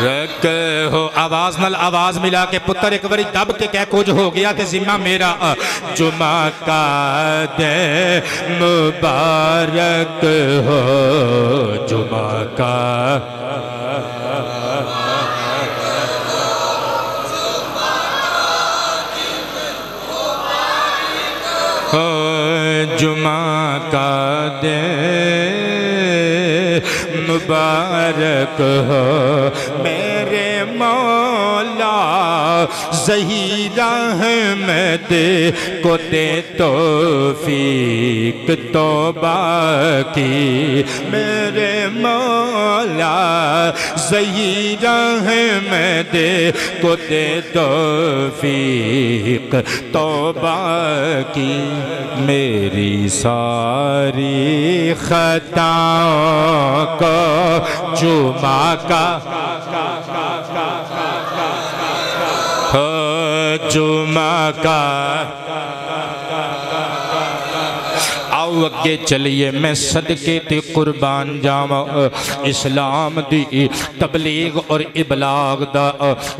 Speaker 1: رکھو آواز نال آواز ملا کے پتر ایک باری دب کے کہہ کچھ ہو گیا کہ ذمہ میرا جمعہ کا دن مبارک ہو جمعہ کا جمعہ کا دن مبارک ہو میرے مولا ظہیر احمد کو دے توفیق توبہ کی میرے مولا ظہیر احمد کو دے توفیق توبہ کی میری ساری خطاؤں کو جمعہ کا جمعہ کا آؤ اگے چلیے میں صدقے تے قربان جاواں اسلام دی تبلیغ اور ابلاغ دا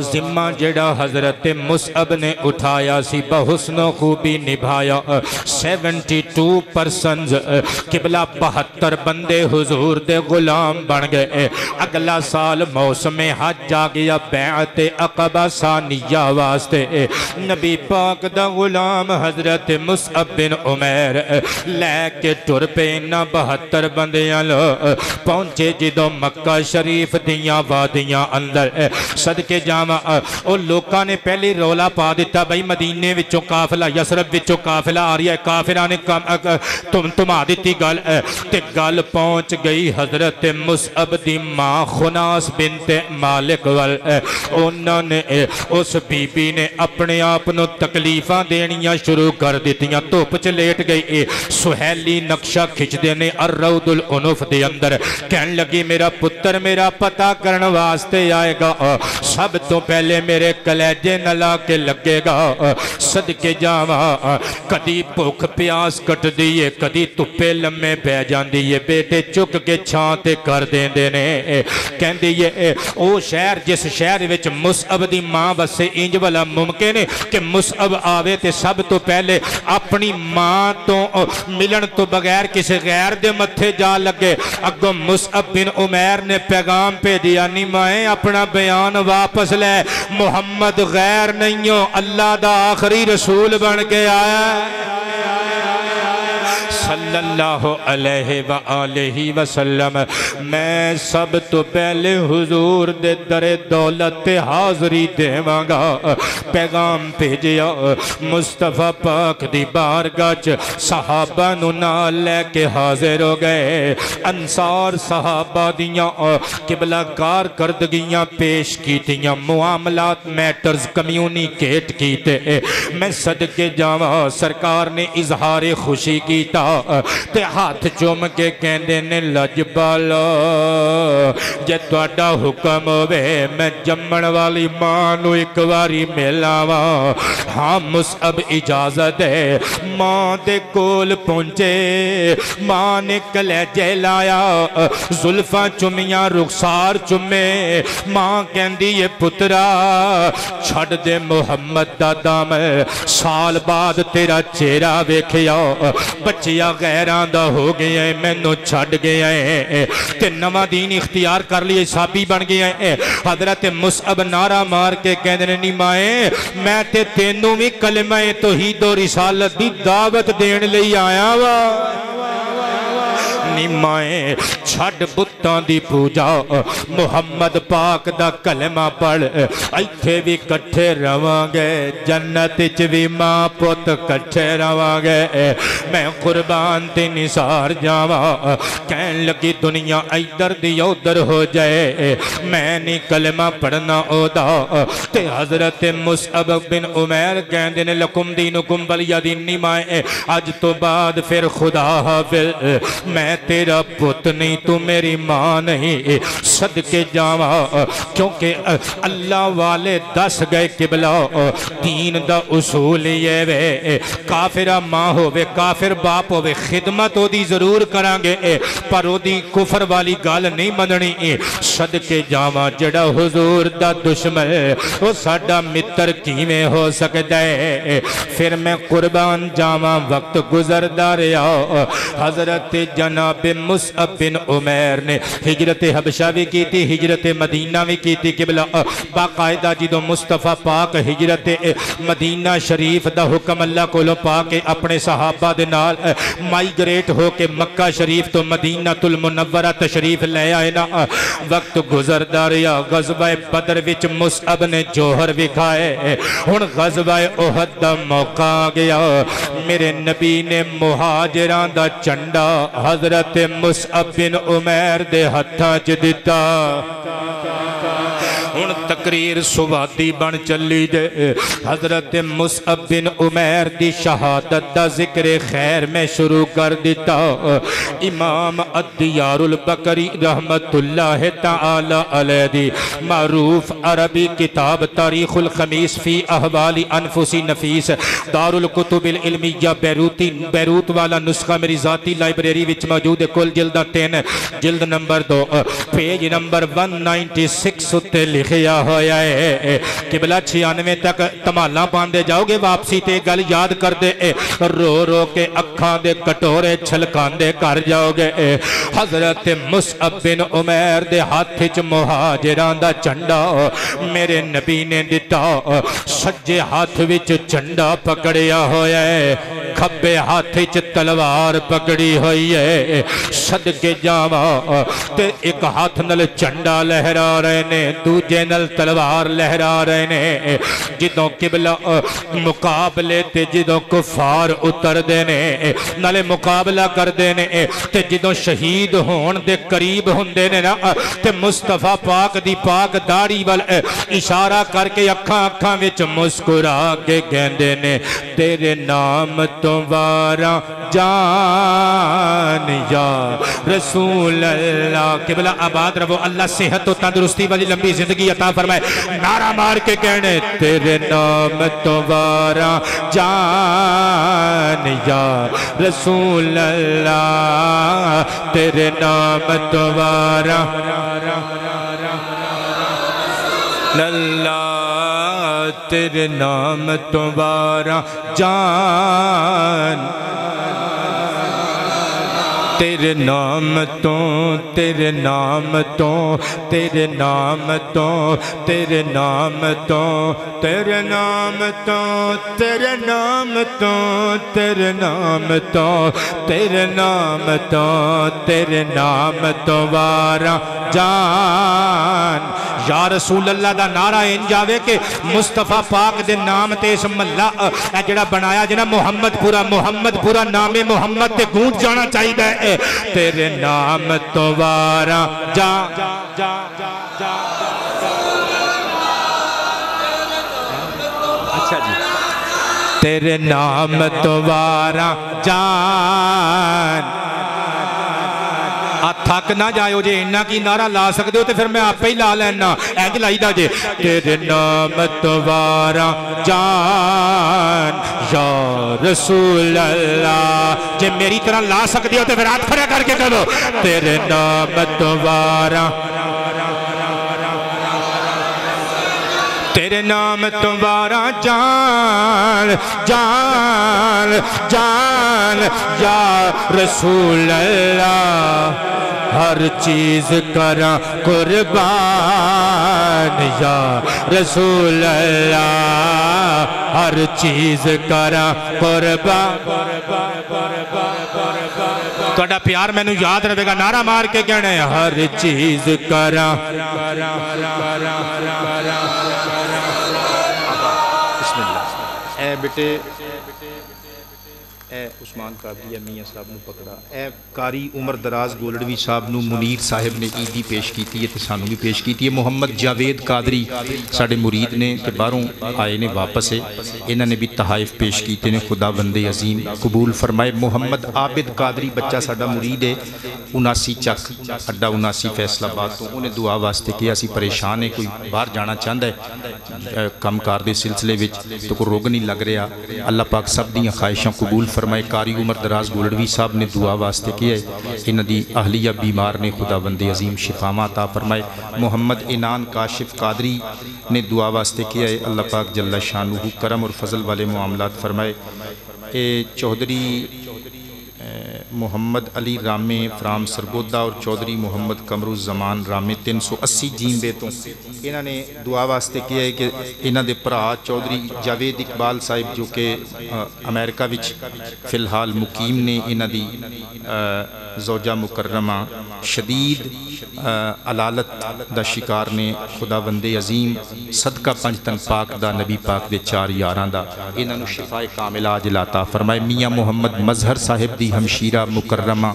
Speaker 1: ذمہ جڑا حضرت مصعب نے اٹھایا سی بحسن و خوبی نبھایا 72% قبلہ 72 بندے حضور دے غلام بن گئے اگلا سال موسم حج آ گیا بیعت عقبہ ثانیہ واسطے نبی پاک دا غلام حضرت مصعب بن عمیر لے کے ٹر پہ انہا 72 بندیاں لو پہنچے جدو مکہ شریف دیاں وادیاں اندر صدقے جامع اور لوکاں نے پہلی رولا پا دیتا بھئی مدینے وچوں قافلہ یسرب وچوں قافلہ آ رہی ہے کافرہ نے تم آ دیتی گل تے گل پہنچ گئی حضرت مصعب دی ماں خناس بنت مالک وال انہوں نے اس بی بی نے اپنے آپنوں تکلیفاں دینیاں شروع کر دیتیاں توپ چ لیٹ گئی سہیلی نقشہ کھچ دینے الروض العنف دے اندر کہنے لگی میرا پتر میرا پتہ کرن واسطے آئے گا سب تو پہلے میرے کلیجے نلا کے لگے گا صدقے جاواں کدی بھوک پیاس کٹ دیئے کدی تپے لمے پہ جان دیئے بیٹے چک کے چھانتے کر دیں دینے کہن دیئے او شہر جس شہر وچ مصعب دی ماں بسے انج والا ممکن ہے کہ مصعب آوے تے سب تو پہلے اپنی ماں تو ملن پہنچن تو بغیر کسی غیر دے متھے جا لگے اگوں مصعب بن عمیر نے پیغام پہ دیا نہیں مائیں اپنا بیان واپس لے محمد غیر نہیں ہو اللہ دا آخری رسول بن کے آیا صلی اللہ علیہ وآلہ وسلم میں سب تو پہلے حضور دے در دولت حاضری دیواں گا پیغام بھیجیا مصطفیٰ پاک دی بارگاہ صحابہ نو نال لے کے حاضر ہو گئے انصار صحابہ دیاں قبلہ کار کردگیاں پیش کیتیاں معاملات میٹرز کمیونیکیٹ کیتے میں صدقے جاواں سرکار نے اظہار خوشی کیتا تے ہاتھ چوم کے کہندے نے لجبالو جے تواڈا حکم ہوئے میں جمن والی ماں نو ایک واری ملاواں ہاں مصعب اجازت ہے ماں دے کول پہنچے ماں نے کلیجے لایا زلفاں چمیاں رخسار چمے ماں کہندی یہ پترا چھڑ دے محمد دا دام سال بعد تیرا چہرہ ویکھیا بچیا غیران دا ہو گئے ہیں میں نو چھڑ گئے ہیں تے نواں دین اختیار کر لیے صحابی بن گئے ہیں حضرت مصعب نعرہ مار کے کہنے نہیں مائیں میں تے تینوں بھی کلمہ توحید و رسالت دی دعوت دین لئی آیا وا نیمائیں چھڑ بتان دی پوجا محمد پاک دا کلمہ پڑھ ایتھے بھی کٹھے رواں گے جنت چوی ماں پوت کٹھے رواں گے میں قربان تے نثار جاواں کہن لگی دنیا ایدر دی ادھر ہو جائے میں نہیں کلمہ پڑھنا اودا تے حضرت مصعب بن عمیر کہن دینے لکم دینکم ولی دین نیمائیں آج تو بعد پھر خدا حافظ میں تیرا پت نہیں تو میری ماں نہیں صدقے جاواں کیونکہ اللہ والے دس گئے قبلہ دین دا اصول یہ وے کافرہ ماں ہوئے کافر باپ ہوئے خدمت ہو دی ضرور کرانگے پر ہو دی کفر والی گال نہیں مندنی صدقے جاواں جڑا حضور دا دشمن وہ ساڑا متر کیمیں ہو سکتا ہے پھر میں قربان جاواں وقت گزر داریا حضرت جناب مصعب بن عمیر نے ہجرت حبشہ بھی کی تھی ہجرت مدینہ بھی کی تھی قبلہ باقاعدہ جدو مصطفیٰ پاک ہجرت مدینہ شریف دا حکم اللہ کو لو پاک اپنے صحابہ دے نال مائیگریٹ ہو کے مکہ شریف تو مدینہ المنورہ تشریف لے آئے نا وقت گزر داریا غزوہ بدر وچ مصعب نے جوہر وکھائے ہن غزوہ احد دا موقع آ گیا میرے نبی نے مہاجران دا چنڈا حضرت مصعب بن عمیر دے ہتھاں چ دتا ہن تقریر سوادی بن چلی دے حضرت مصعب بن عمیر دی شہادت دا ذکر خیر میں شروع کر دیتا امام الدیار البکری رحمت اللہ تعالی علیہ دی معروف عربی کتاب تاریخ الخمیس فی احوال انفس نفیس دار الکتب العلمیہ بیروت والا نسخہ میری ذاتی لائبریری وچ موجود ہے کل جلدہ 10 جلد نمبر 2 پیج نمبر 196 تے لکھیا ہویا ہے قبلہ 96 تک تمالا باندے جاؤ گے واپسی تے گل یاد کر دے رو رو کے اکھاں دے کٹورے چھلکان دے کر جاؤ گے حضرت مصعب بن عمیر دے ہاتھ چ مہاجران دا چنڈا میرے نبی نے دیتا سجے ہاتھ وچ چنڈا پکڑیا ہویا ہے کھبے ہاتھ چ تلوار پکڑی ہوئی ہے صدقے جاواں تے ایک ہاتھ نل چنڈا لہرا رہے نے دوجے نل تلوار لہرا رہے نے جدوں قبلہ مقابلے تے جدوں کفار اتر دینے نلے مقابلہ کر دینے تے جدوں شہید ہون دے قریب ہوندے نے نا تے مصطفیٰ پاک دی پاک داڑھی وال اشارہ کر کے اکھاں اکھاں وچ مسکرا کے کہندے نے تیرے نام تو وارا جان یا رسول اللہ قبلہ آباد رہو اللہ صحت و تندرستی والی لمبی زندگی عطا فرمائے نعرہ مار کے کہنے تیرے نام تو وارا جان یا رسول اللہ تیرے نام تو وارا اللہ تیرے نام تو وارا جان تیرے نام تو تیرے نام تو تیرے نام تو تیرے نام تو تیرے نام تو تیرے نام تو تیرے نام تو تیرے نام تو تیرے نام تو وارا جان یا رسول اللہ دا نعرہ ان جاوے کہ مصطفیٰ پاک دے نام تے اسم اللہ جڑا بنایا جنا محمد پورا نام محمد تے گونج جانا چاہی دے تیرے نام تو وارا جان اچھا جی تیرے نام تو وارا جان تھک نہ جائے ہو جے انہا کی نعرہ لا سکتے ہو تو پھر میں آپ ہی لا لینا اینج لائی دا جے تیرے نام توارا جان یا رسول اللہ جے میری طرح لا سکتے ہو تو پھر ہاتھ کھڑا کر کے کرو تیرے نام توارا تیرے نام تمہارا جان جان جان یا رسول اللہ ہر چیز کرا قربان یا رسول اللہ ہر چیز کرا قربان توڑا پیار میں نو یاد رہے گا نعرہ مار کے کہنے ہر چیز کرا بسم اللہ اے بیٹے اے عثمان قادری میاں صاحب نو پکڑا اے قاری عمر دراز گولڑوی صاحب نو منیر صاحب نے عیدی پیش کیتی ہے تے سانو بھی پیش کیتی ہے محمد جاوید قادری ساڑے مرید نے تے باہروں آئے نے واپس ہے انہوں نے بھی تحائف پیش کیتے نے خدا بند عظیم قبول فرمائے محمد عابد قادری بچہ ساڑا مرید ہے 79 چک اڈا 79 فیصلہ آباد تو انہیں دعا واسطے کیا اسی پریشان ہے کوئی باہر جانا چاہتا ہے کم کار دے سلسلے وچ تو کوئی روگ نہیں لگ رہا اللہ پاک سب دیاں خواہشاں قبول فرمائے قاری عمر دراز گولڑوی صاحب نے دعا واسطے کیا ہے انہ دی اہلیہ بیمار نے خدا بند عظیم شفاواں عطا فرمائے محمد انان کاشف قادری نے دعا واسطے کیا ہے اللہ پاک جل شانہ کرم اور فضل والے معاملات فرمائے چودھری محمد علی رامے فرام سرگودہ اور چودھری محمد قمر الزمان رامے 380 جیم بے تو انہوں نے دعا واسطے کیا ہے کہ انہوں دے پرا چودھری جاوید اقبال صاحب جو کہ امریکہ وچ فی الحال مقیم نے انہوں دی زوجہ مکرمہ شدید علالت دا شکار نے خدا بند عظیم صدقہ پنجتن پاک دا نبی پاک دے 4 یاراں دا انہوں نے شفاء کاملہ عاجل عطا فرمائے میاں محمد مظہر صاحب دی ہمشیرہ مکرمہ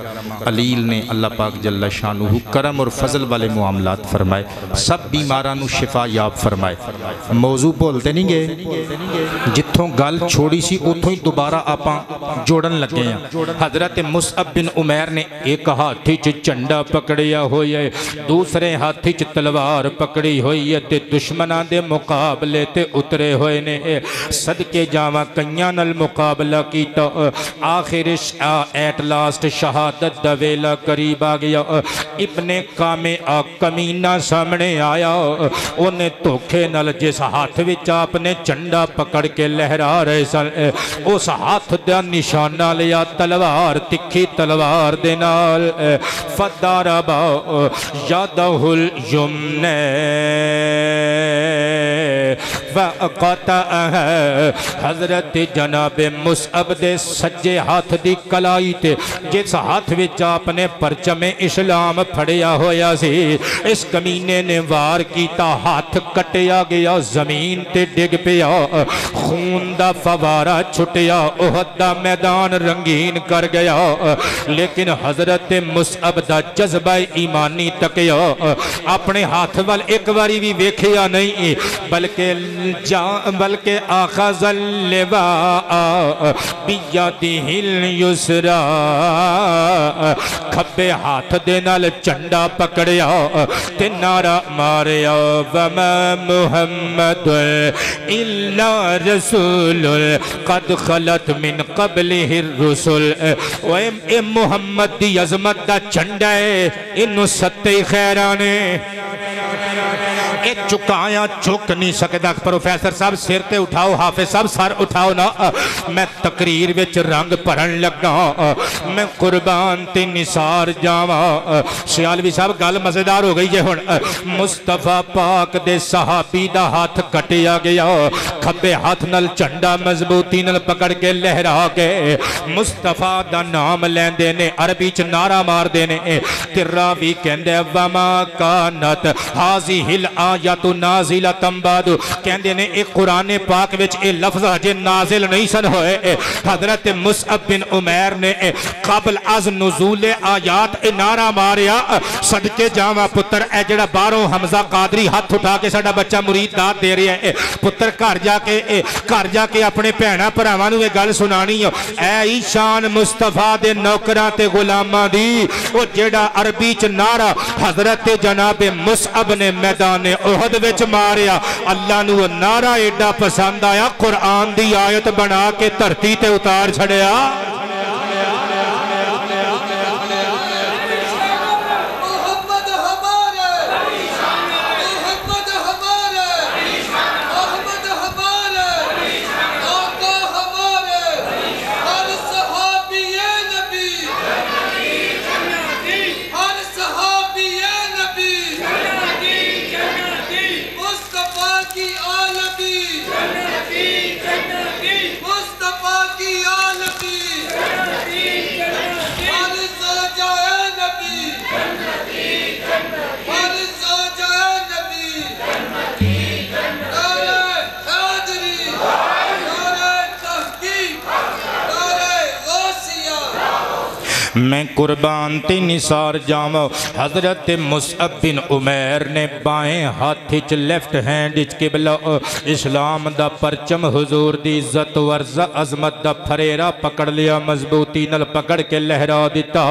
Speaker 1: علیل نے اللہ پاک جل شانہ کرم اور فضل والے معاملات فرمائے سب بیمارانو شفا یاب فرمائے موضوع بولتے نہیں گے جتھوں گل چھوڑی سی اتھوں ہی دوبارہ آپاں جوڑن لگے ہیں حضرت مصعب بن عمیر نے ایک ہاتھی چ چنڈا پکڑیا ہوئی ہے دوسرے ہاتھی چ تلوار پکڑی ہوئی ہے تے دشمناں دے مقابلے تے اترے ہوئے نے صدقے جاواں کئیاں نال مقابلہ کیتا آخر ایٹ لاسٹ شہادت دا ویلا قریب آ گیا ابن کامے کمینہ سامنے آیا انہیں دھوکے نال جس ہاتھ وچ آپ نے چنڈا پکڑ کے لہرا رہے سن اس ہاتھ دا نشانہ لیا تلوار تکھی تلوار دے نال فضربا یدہ الیمنی وقطعہ حضرت جناب مصعب دے سجے ہاتھ دی کلائی تے جس ہاتھ وچ آپ نے پرچم اسلام پھڑیا ہویا سی اس کمینے نے وار کیتا ہاتھ کٹیا گیا زمین تے ڈگ پیا خون دا فوارہ چھٹیا احد دا میدان رنگین کر گیا لیکن حضرت مصعب دا جذبہ ایمانی تکیا اپنے ہاتھ وال ایک باری بھی ویکھیا نہیں بلکہ آخذ اللواء بیدہ الیسریٰ کھبے ہاتھ دے نال چنڈا پکڑیا تے نعرہ ماریا وما محمد الا رسول قد خلت من قبلہ الرسل اے محمد دی عظمت دا چنڈا ہے انہوں ستے خیرانے اے چکایا چک نہیں سکدا پروفیسر صاحب سر تے اٹھاؤ حافظ صاحب سر اٹھاؤ نا میں تقریر وچ رنگ بھرن لگا میں قربان تے نثار جاواں سیالوی صاحب گل مزیدار ہو گئی جے ہن مصطفیٰ پاک دے صحابی دا ہاتھ کٹیا گیا کھبے ہاتھ نال جھنڈا مضبوطی نال پکڑ کے لہرا کے مصطفیٰ دا نام لیندے نے عربی چ نعرہ مار دے نے تے راوی کہندے وما کانت ہذہ الآیۃ نازلۃ بعد کہندے نے اے قرآن پاک وچ اے لفظ ہجے نازل نہیں سن ہوئے حضرت مصعب بن عمیر نے قبل از نزول آیات اے نعرہ ماریا صدقے جاواں پتر اے جڑا باہروں حمزہ قادری ہاتھ اٹھا کے ساڈا بچہ مرید داد دے رہا ہے پتر گھر جا کے اپنے بھیناں بھراواں نوں اے گل سنانی اے شان مصطفیٰ دے نوکراں تے غلاماں دی او جڑا عربی چ نعرہ حضرت جناب مصعب نے میدان احد وچ ماریا اللہ نو نعرہ ایڈا پسند آیا قرآن دی آیت بنا کے دھرتی تے اتار چھڑیا میں قربان تے نثار جاواں حضرت مصعب بن عمیر نے بائیں ہاتھ چ لیفٹ ہینڈ چ قبلہ اسلام دا پرچم حضور دی عزت و عظمت دا پھریرا پکڑ لیا مضبوطی نال پکڑ کے لہرا دیتا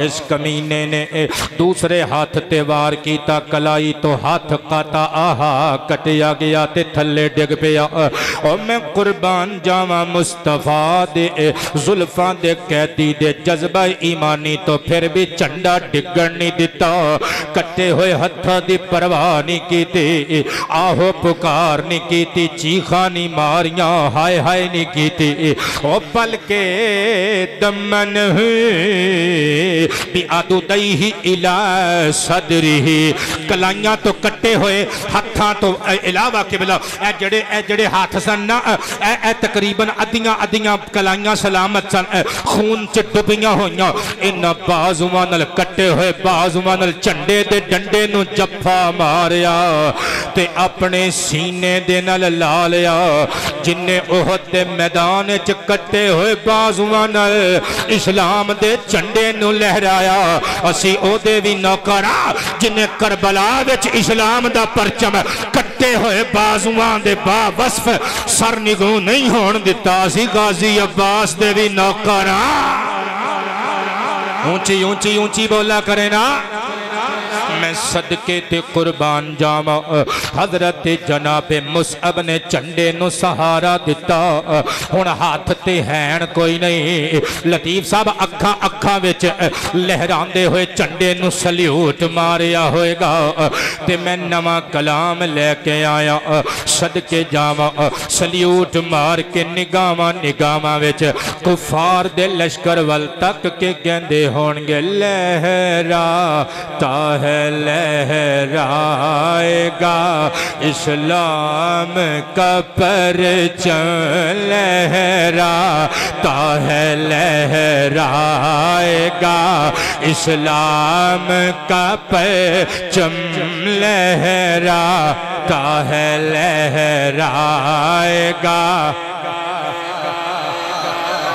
Speaker 1: اس کمینے نے دوسرے ہاتھ تے وار کیتا کلائی تو ہاتھ قاتا آہا کٹیا گیا تے تھلے ڈگ پیا اور میں قربان جاواں مصطفیٰ دے زلفاں دے قیدی دے جذبہ ایمانی تو پھر بھی چنڈا ڈگن نہیں دیتا کٹے ہوئے ہتھا دی پرواہ نہیں کیتی آہو پکار نہیں کیتی چیخا نہیں ماریاں ہائے ہائے نہیں کیتی او پل کے دمن بی آدو دئی الہ صدری کلائیاں تو کٹے ہوئے ہتھاں تو علاوہ قبلہ اے جڑے ہاتھ سن نا اے تقریباً ادیاں کلائیاں سلامت سن خون چ ڈبیاں ہوئیاں ان بازواں نال کٹے ہوئے بازواں نال چنڈے دے ڈنڈے نو جفا ماریا تے اپنے سینے دے نال لا لیا جن نے احد دے میدان چ کٹے ہوئے بازواں نال اسلام دے چنڈے نو لہرایا اسی او دے وی نوکرا جن نے کربلا وچ اسلام دا پرچم کٹے ہوئے بازواں دے با وصف سر نگوں نہیں ہون دتا اسی غازی عباس دے وی نوکرا اونچی اونچی اونچی بولا کرے نا میں صدقے تے قربان جاواں حضرت جناب مصعب نے چنڈے نو سہارا دیتا ہن ہاتھ تے ہین کوئی نہیں لطیف صاحب اکھاں وچ لہراندے ہوئے چنڈے نو سلیوٹ ماریا ہوئے گا تے میں نواں کلام لے کے آیا صدقے جاواں سلیوٹ مار کے نگاہاں وچ کفار دے لشکر ول تک کے گیندے ہون گے لہرا تا ہے لہرائے گا اسلام کا پرچم لہراتا ہے لہرائے گا اسلام کا پرچم لہراتا ہے لہرائے گا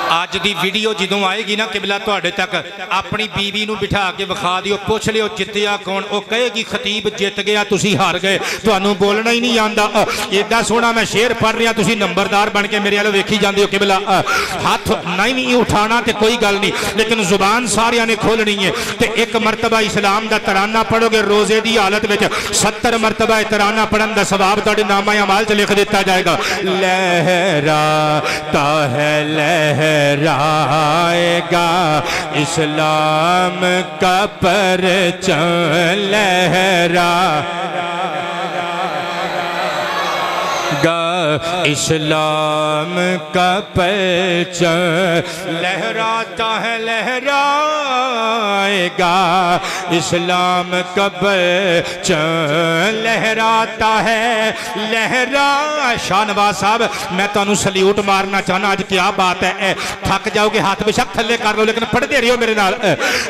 Speaker 1: آج دی ویڈیو جدوں آئے گی نا قبلہ توڑے تک اپنی بیوی نو بٹھا کے بخا دیو پوچھ لیو جتیا کون او کہے گی خطیب جت گیا تسی ہار گئے تو انہوں بولنا ہی نہیں آندہ ایڈا سونا میں شیر پڑھ رہا تسی نمبردار بن کے میرے آلو ویکھی جان دیو قبلہ ہاتھ نہیں اٹھانا تے کوئی گل نہیں لیکن زبان ساریاں نے کھولنی ہے تے ایک مرتبہ اسلام دا ترانہ پڑھو گے روزے دی حالت وچ 70 مرتبہ ترانہ پڑھن دا ثواب تاڑے نامہ عمال چ لکھ دیتا جائے گا لہراتا ہے لہرائے گا اسلام کا پرچم لہرا اسلام کا پرچم لہراتا ہے لہرائے گا اسلام کا پرچم لہراتا ہے شاہ نواز صاحب میں تو سلیوٹ مارنا چاہنا آج کیا بات ہے تھک جاؤ گے ہاتھ بے شک تھلے کر لو لیکن پڑھ دے رہی ہو میرے نال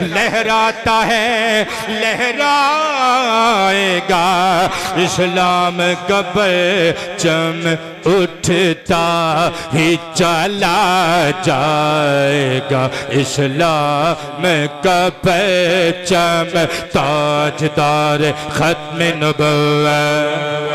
Speaker 1: لہراتا ہے لہرائے گا اسلام کا پرچم اٹھتا ہی چلا جائے گا اسلام کا پرچم تاجدار ختم نبوت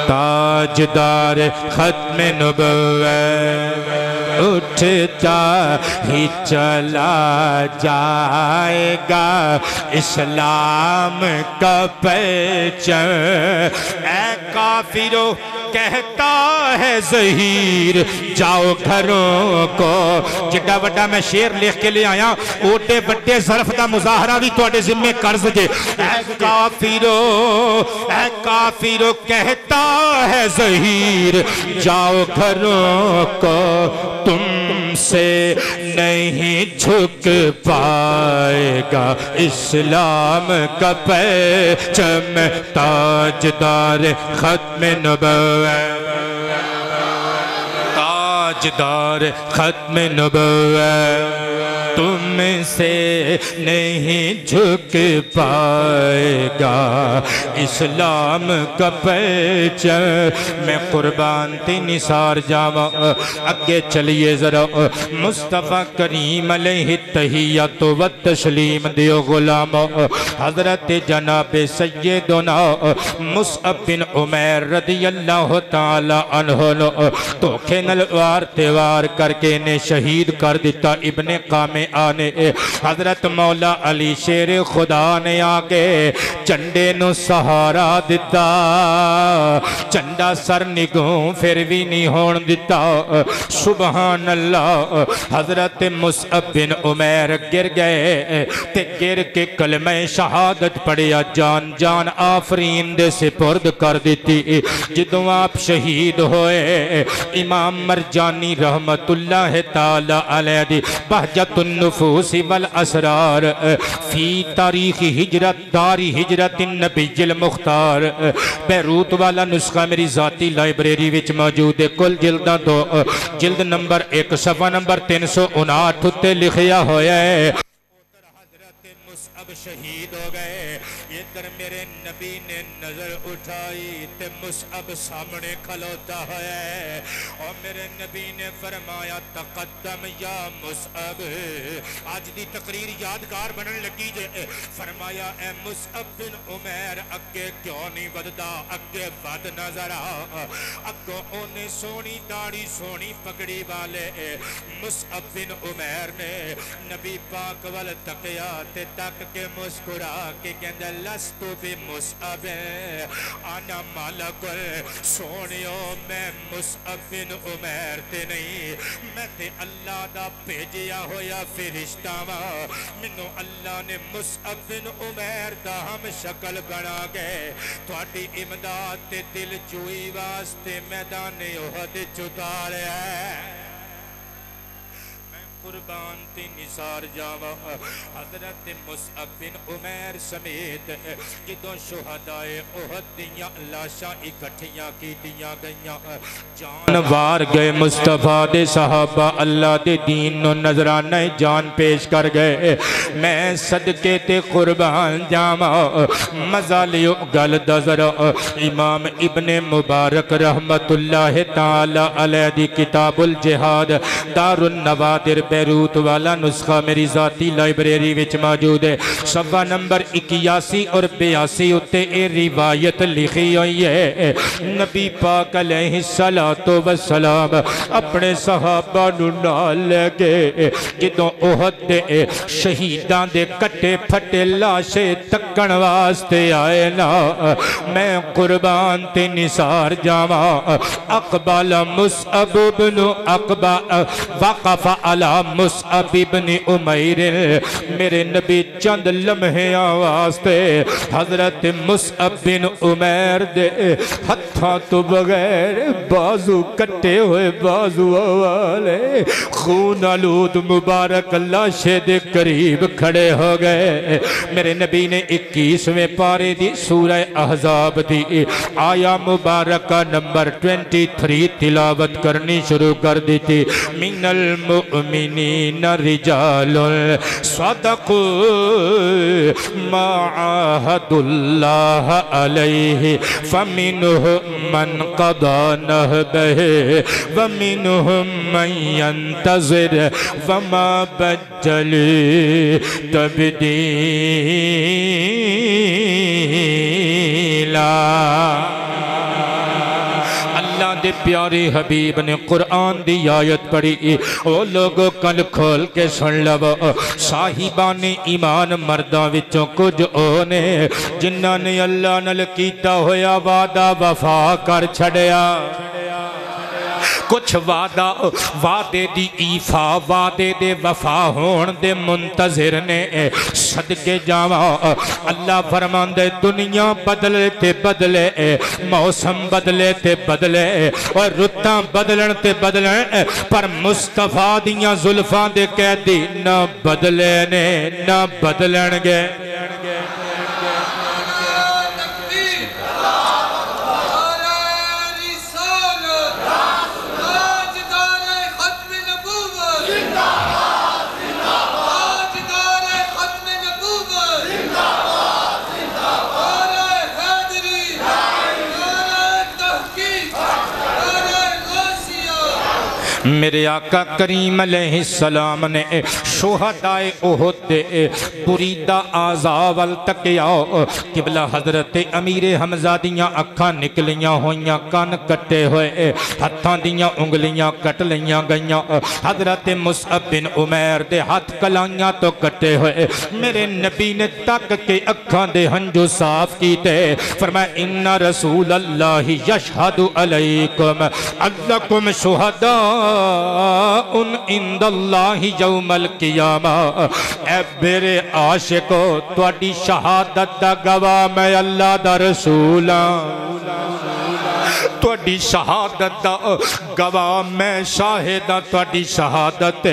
Speaker 1: تاجدار ختم نبوت اٹھتا ہی چلا جائے گا اسلام کا پرچم اے کافرو کہتا ہے ظہیر جاؤ گھروں کو جڑا وڈا میں شیر لکھ کے لے آیا اوٹے بڑے ظرف دا مظاہرہ بھی توڑے ذمہ قرض دے اے کافرو کہتا ہے ظہیر جاؤ گھروں کو تم سے نہیں جھک پائے گا اسلام کا پرچم تاجدار ختم نبوت تاجدار ختم نبوت تم سے نہیں جھک پائے گا اسلام کا پرچم میں قربان تی نثار جاواں اگے چلیے ذرا مصطفیٰ کریم علیہ التحیات و تسلیم دیو غلام حضرت جناب سیدنا مصعب بن عمیر رضی اللہ تعالی عنہ تو کھنل وار تیوار کر کے نے شہید کر دیتا ابن قام آنے حضرت مولا علی شیر خدا نے آگے چنڈے نو سہارا دیتا چنڈا سر نگوں پھر بھی نہیں ہون دیتا سبحان اللہ حضرت مصعب بن عمیر گر گئے تے گر کے کلمہ شہادت پڑیا جان جان آفرین دے سپرد کر دیتی جدوں آپ شہید ہوئے امام مرجانی رحمت اللہ تعالی علیہ دی بہجت النفوس والاسرار فی تاریخ ہجرت داری ہجرت النبی المختار بیروت والا نسخہ میری ذاتی لائبریری وچ موجود ہے کل جلدہ دو جلد نمبر 1 صفحہ نمبر 359 تے لکھیا ہویا ہے حضرت مصعب شہید ہو گئے یہ در میرے نبی نے نظر اٹھائی تے مصعب سامنے کھلوتا ہے اور میرے نبی نے فرمایا تقدم یا مصعب آج دی تقریر یادگار بنن لگی جے فرمایا اے مصعب بن عمیر اگے کیوں نہیں بددا اگے بد نظر اگوں اونے سونی داڑھی سونی پگڑی والے مصعب بن عمیر نے نبی پاک وال تکیا تے تک کے مسکرا کے کہندے لستو بی مصعب آنا مالک سونیو میں مصعب بن عمیر تے نہیں میں تے اللہ دا بھیجیا ہویا فرشتہ منو اللہ نے مصعب بن عمیر دا ہم شکل بنا گئے تھوڑی امداد تے دل جوئی واسطے میدان احد چتارے قربان تی نثار جاوا حضرت مصعب بن عمیر سمیت جدوں شہدائے احد دیاں لاشاں اکٹھیاں کیتیاں گئیاں جانوار گئے مصطفیٰ دے صحابہ اللہ دے دین نو نظرانہ جان پیش کر گئے میں صدقے تے قربان جاوا مزالیو گل دزر امام ابن مبارک رحمت اللہ تعالی علیہ دی کتاب الجہاد دار النوادر بیروت والا نسخہ میری ذاتی لائبریری وچ موجود ہے صفحہ نمبر 81 اور 82 اتے اے روایت لکھی ہوئی ہے نبی پاک علیہ السلام اپنے صحابہ نو نال لے گئے جدوں احد دے شہیداں دے کٹے پھٹے لاشے تکن واسطے آئے نا میں قربان تے نثار جاواں اقبال مصعب بن اقبال وقف علی مصعب ابن عمیر میرے نبی چند لمحے واسطے حضرت مصعب بن عمیر دے ہتھاں تو بغیر بازو کٹے ہوئے بازو والے خون آلود مبارک لاشے دے قریب کھڑے ہو گئے میرے نبی نے 21ویں پارے دی سورہ احزاب دی آیا مبارکہ نمبر 23 تلاوت کرنی شروع کر دی تھی من المؤمنین رجال صدقوا ما عاهدوا الله عليه فمنهم من قضى نهبه ومنهم من ينتظر وما بدلوا تبدیلا اللہ دے پیارے حبیب نے قرآن دی آیت پڑھی او لوگوں کل کھول کے سن لو صاحبان ایمان مرداں وچوں کچھ اونے جنہاں نے اللہ نال کیتا ہویا وعدہ وفا کر چھڑیا کچھ وعدے دی ایفا وعدے دے وفا ہون دے منتظر نے صدقے جاواں اللہ فرماندے دنیا بدلے تے بدلے موسم بدلے تے بدلے اور رتاں بدلن تے بدلن پر مصطفیٰ دیاں زلفاں دے قیدی نہ بدلے نے نہ بدلن گے میرے آقا کریم علیہ السلام نے شہدائے احد بریدہ آزا والتقیہ قبلہ حضرت امیر حمزہ دیاں اکھاں نکلیاں ہویاں کان کٹے ہوئے ہتھاں دیاں انگلیاں کٹ لیاں گئیاں حضرت مصعب بن عمیر دے ہاتھ کلائیاں تو کٹے ہوئے میرے نبی نے تک کے اکھاں دے ہنجو صاف کیتے فرمایا ان رسول اللہ یشہد علیکم انکم شہداء ان عند اللہ یوم القیامہ اے میرے عاشقو تواڈی شہادت دا گواہ میں اللہ دا رسول تواڈی شہادت دا گواہ میں شاہدہ تواڈی شہادت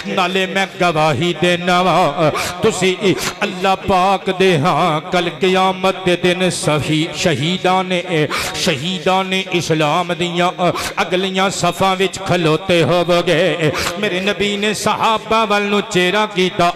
Speaker 1: نالے میں گواہی دینا تسی اللہ پاک دے ہاں کل قیامت دے دن شہیدان اسلام دیاں اگلیاں صفاں وچ کھلوتے ہو گے میرے نبی نے صحابہ والنو چیرہ کیتا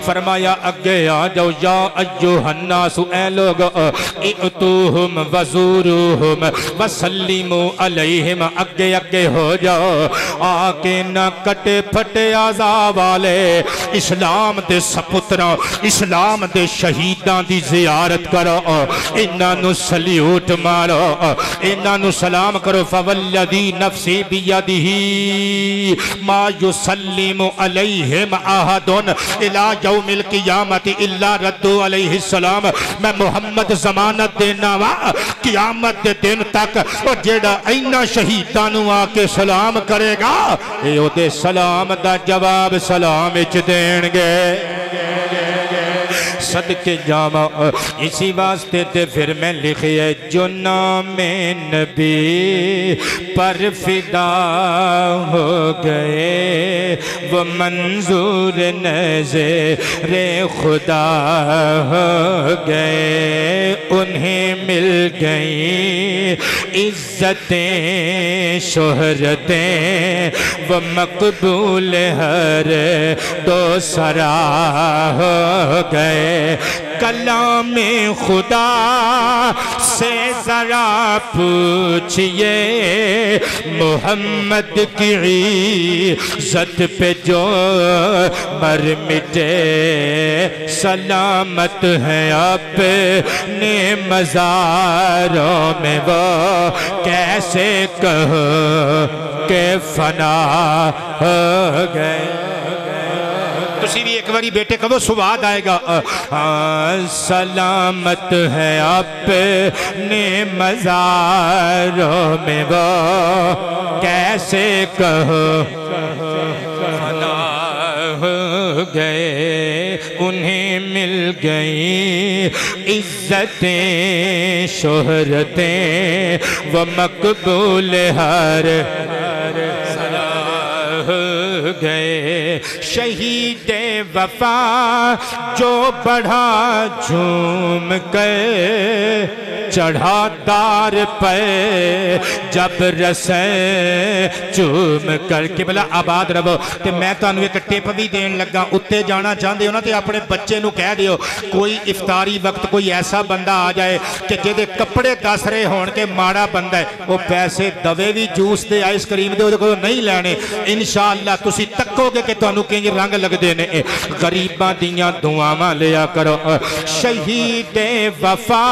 Speaker 1: فرمایا اگے آ جاؤ یا ایوہ الناس اے لوگ ائتوہم وزوروہم وسلیمو علیہم اگے اگے ہو جاؤ آکے نہ کٹے پھٹے عذاب والے اسلام دے سپترہ اسلام دے شہیدان دی زیارت کرو انہاں نو سلیوٹ مارو انہاں نو سلام کرو فوالذی نفسی بیدہی ما یسلم علیہم احدن الى یوم القیامت الا ردو علیہ السلام میں محمد ضمانت دینا وا قیامت دے دن تک اور جیڑا اینا شہیدانو آکے سلام کرے گا اے او دے سلام دا جواب سلام اچ دین گے صدقے جامع اسی واسطے تے پھر میں لکھے جو نام نبی پر فدا ہو گئے وہ منظور نظر خدا ہو گئے انہیں مل گئیں عزتیں شہرتیں وہ مقبول ہر دو سرا ہو گئے کلام خدا سے ذرا پوچھئے محمد کی عزت پہ جو مر مٹے سلامت ہے اپنے مزاروں میں وہ کیسے کہو کہ فنا ہو گئے تسی بھی ایک باری بیٹے کہو سواد آئے گا سلامت ہے اپنے مزاروں میں وہ کیسے کہو فنا گئے انہیں مل گئی عزتیں شہرتیں وہ مقبول ہر گئے شہید وفا جو بڑھا جھوم کر چڑھا دار پہ جب رسے چوم کر قبلہ آباد رہو تے میں تانوں ایک ٹپ بھی دین لگا اتے جانا چاہندے ہو نا تے اپنے بچے نو کہہ دیو کوئی افطاری وقت کوئی ایسا بندہ آ جائے کہ جدے کپڑے دس رہے ہون کے ماڑا بندہ ہے وہ پیسے دوے بھی جوس دے آئس کریم دے وہ نہیں لینے انشاءاللہ تسی تکو گے کہ تانوں کنج رنگ لگ دینے غریباں دیاں دعاواں لیا کرو شہید وفا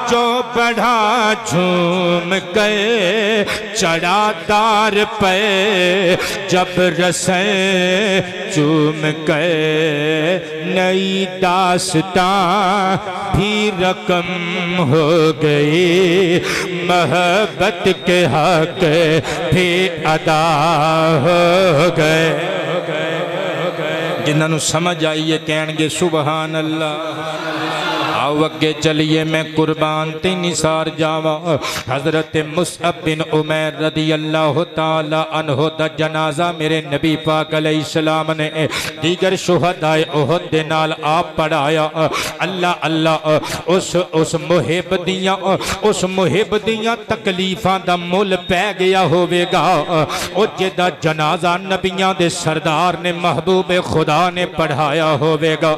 Speaker 1: جو بڑھا جھوم گئے چڑھا دار پہ جب رسے چوم گئے نئی داستان بھی رقم ہو گئی محبت کے حق بھی ادا ہو گئے جنہاں نو سمجھ آئیے کہنگے سبحان اللہ آؤ اگے چلیے میں قربان تے نثار جاوا حضرت مصعب بن عمیر رضی اللہ تعالی عنہ دا جنازہ میرے نبی پاک علیہ السلام نے دیگر شہداء احد دے نال آپ پڑھایا اللہ اللہ اس محب دیاں تکلیفاں دا مول پہ گیا ہوئے گا او جدہ جنازہ نبیاں دے سردار نے محبوب خدا نے پڑھایا ہوئے گا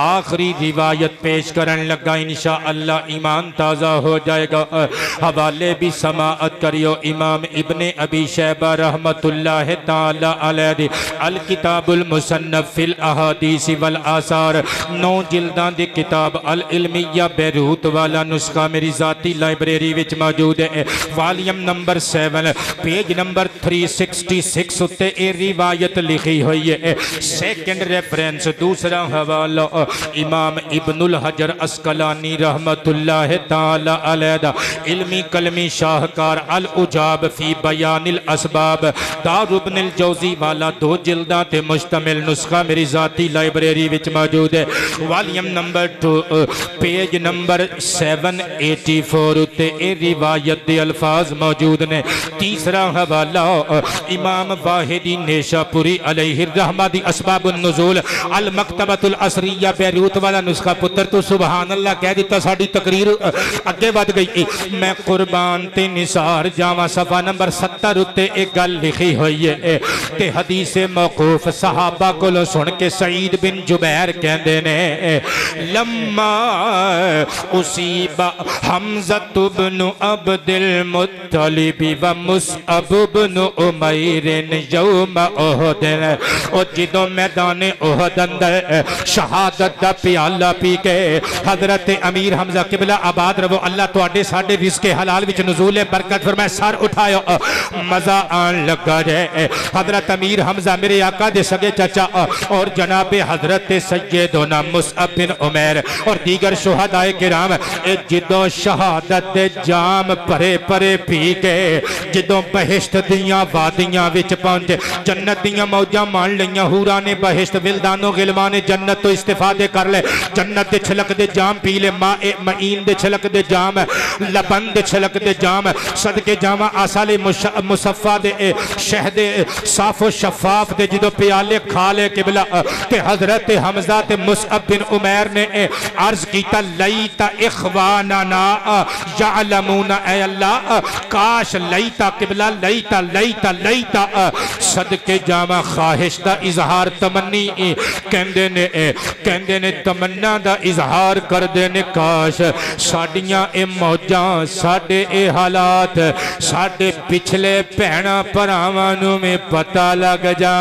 Speaker 1: آخری روایت پیش کرن لگا انشاءاللہ ایمان تازہ ہو جائے گا حوالے بھی سماعت کریو امام ابن ابی شیبہ رحمت اللہ تعالی علیہ الکتاب المصنف فی الاحادیث والآثار 9 جلدان دی کتاب العلمیہ بیروت والا نسخہ میری ذاتی لائبریری وچ موجود ہے والیم نمبر 7 پیج نمبر 366 اتے اے روایت لکھی ہوئی ہے سیکنڈ ریفرنس دوسرا حوالہ امام ابن الحجر اسقلانی رحمت اللہ تعالی علیہ علمی کلمی شاہکار العجاب فی بیان الاسباب دار ابن الجوزی والا 2 جلداں تے مشتمل نسخہ میری ذاتی لائبریری وچ موجود ہے والیم نمبر 2 پیج نمبر 784 تے اے روایت دے الفاظ موجود نے تیسرا حوالہ امام واحدی نیشہ پوری علیہ الرحمہ دی اسباب النزول المکتبۃ الاسریہ بیروت والا نسخہ پتر تو سبحان اللہ کہہ دیتا ساڑی تقریر اگے بات گئی میں قربان تے نثار جاواں صفحہ نمبر 70 تے ایک گل لکھی ہوئی ہے تے حدیث موقوف صحابہ کو لو سن کے سعید بن جبیر کہندے نے لما اصیب حمزہ بن عبد المطلب و مصعب بن عمیر یوم احد او جدو میدان احد اندر شہادت دا پیالہ پی کے حضرت امیر حمزہ قبلہ آباد رہو اللہ تو آڈے ساڑھے رزق حلال وچ نزول برکت فرمائے سار اٹھائیو مزہ آن لگا جائے حضرت امیر حمزہ میرے آقا دے سگے چچا اور جناب حضرت سیدنا مصعب بن عمیر اور دیگر شہداء کرام جدو شہادت دے جام پرے پرے پی کے جدو بہشت دیاں وادیاں وچ پہنچے جنت دیاں موجاں مان لیاں حورانے بہشت ولدانوں غلمان جنت تو استفادے کر لے جنت دے چھلک دے جام پی لے ماء معین دے چھلک دے جام لبن دے چھلک دے جام صدقے جامع آسال مصفہ دے شہد صاف و شفاف دے جدو پیالے کھا لے قبلہ تے حضرت حمزہ تے مصعب بن عمیر نے عرض کیتا لیتا اخواننا یعلمون اے اللہ کاش لیتا قبلہ لیتا لیتا لیتا صدقے جامع خواہش دا اظہار تمنی کہندے نے تمنا دا اظہار کر دینے کاش ساڑیاں اے موجاں ساڑے اے حالات ساڑے پچھلے پہنا پراوانوں میں پتہ لگ جا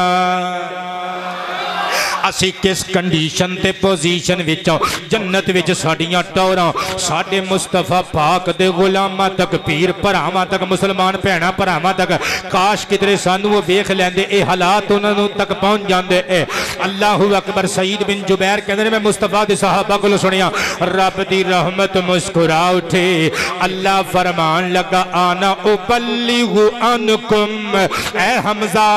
Speaker 1: اسی کس کنڈیشن تے پوزیشن وچوں جنت وچ ساڈیاں ٹوراں ساڈے مصطفیٰ پاک دے غلاماں تک پیر بھراواں تک مسلمان بھیناں بھراواں تک کاش کدھر سانوں وہ ویکھ لیندے اے حالات انہاں تک پہنچ جاندے اے اللہ اکبر سعید بن جبیر کہندے میں مصطفیٰ دے صحابہ کو سنیا رب دی رحمت مسکرا اٹھے اللہ فرمان لگا آنا ابلغ عنکم اے حمزہ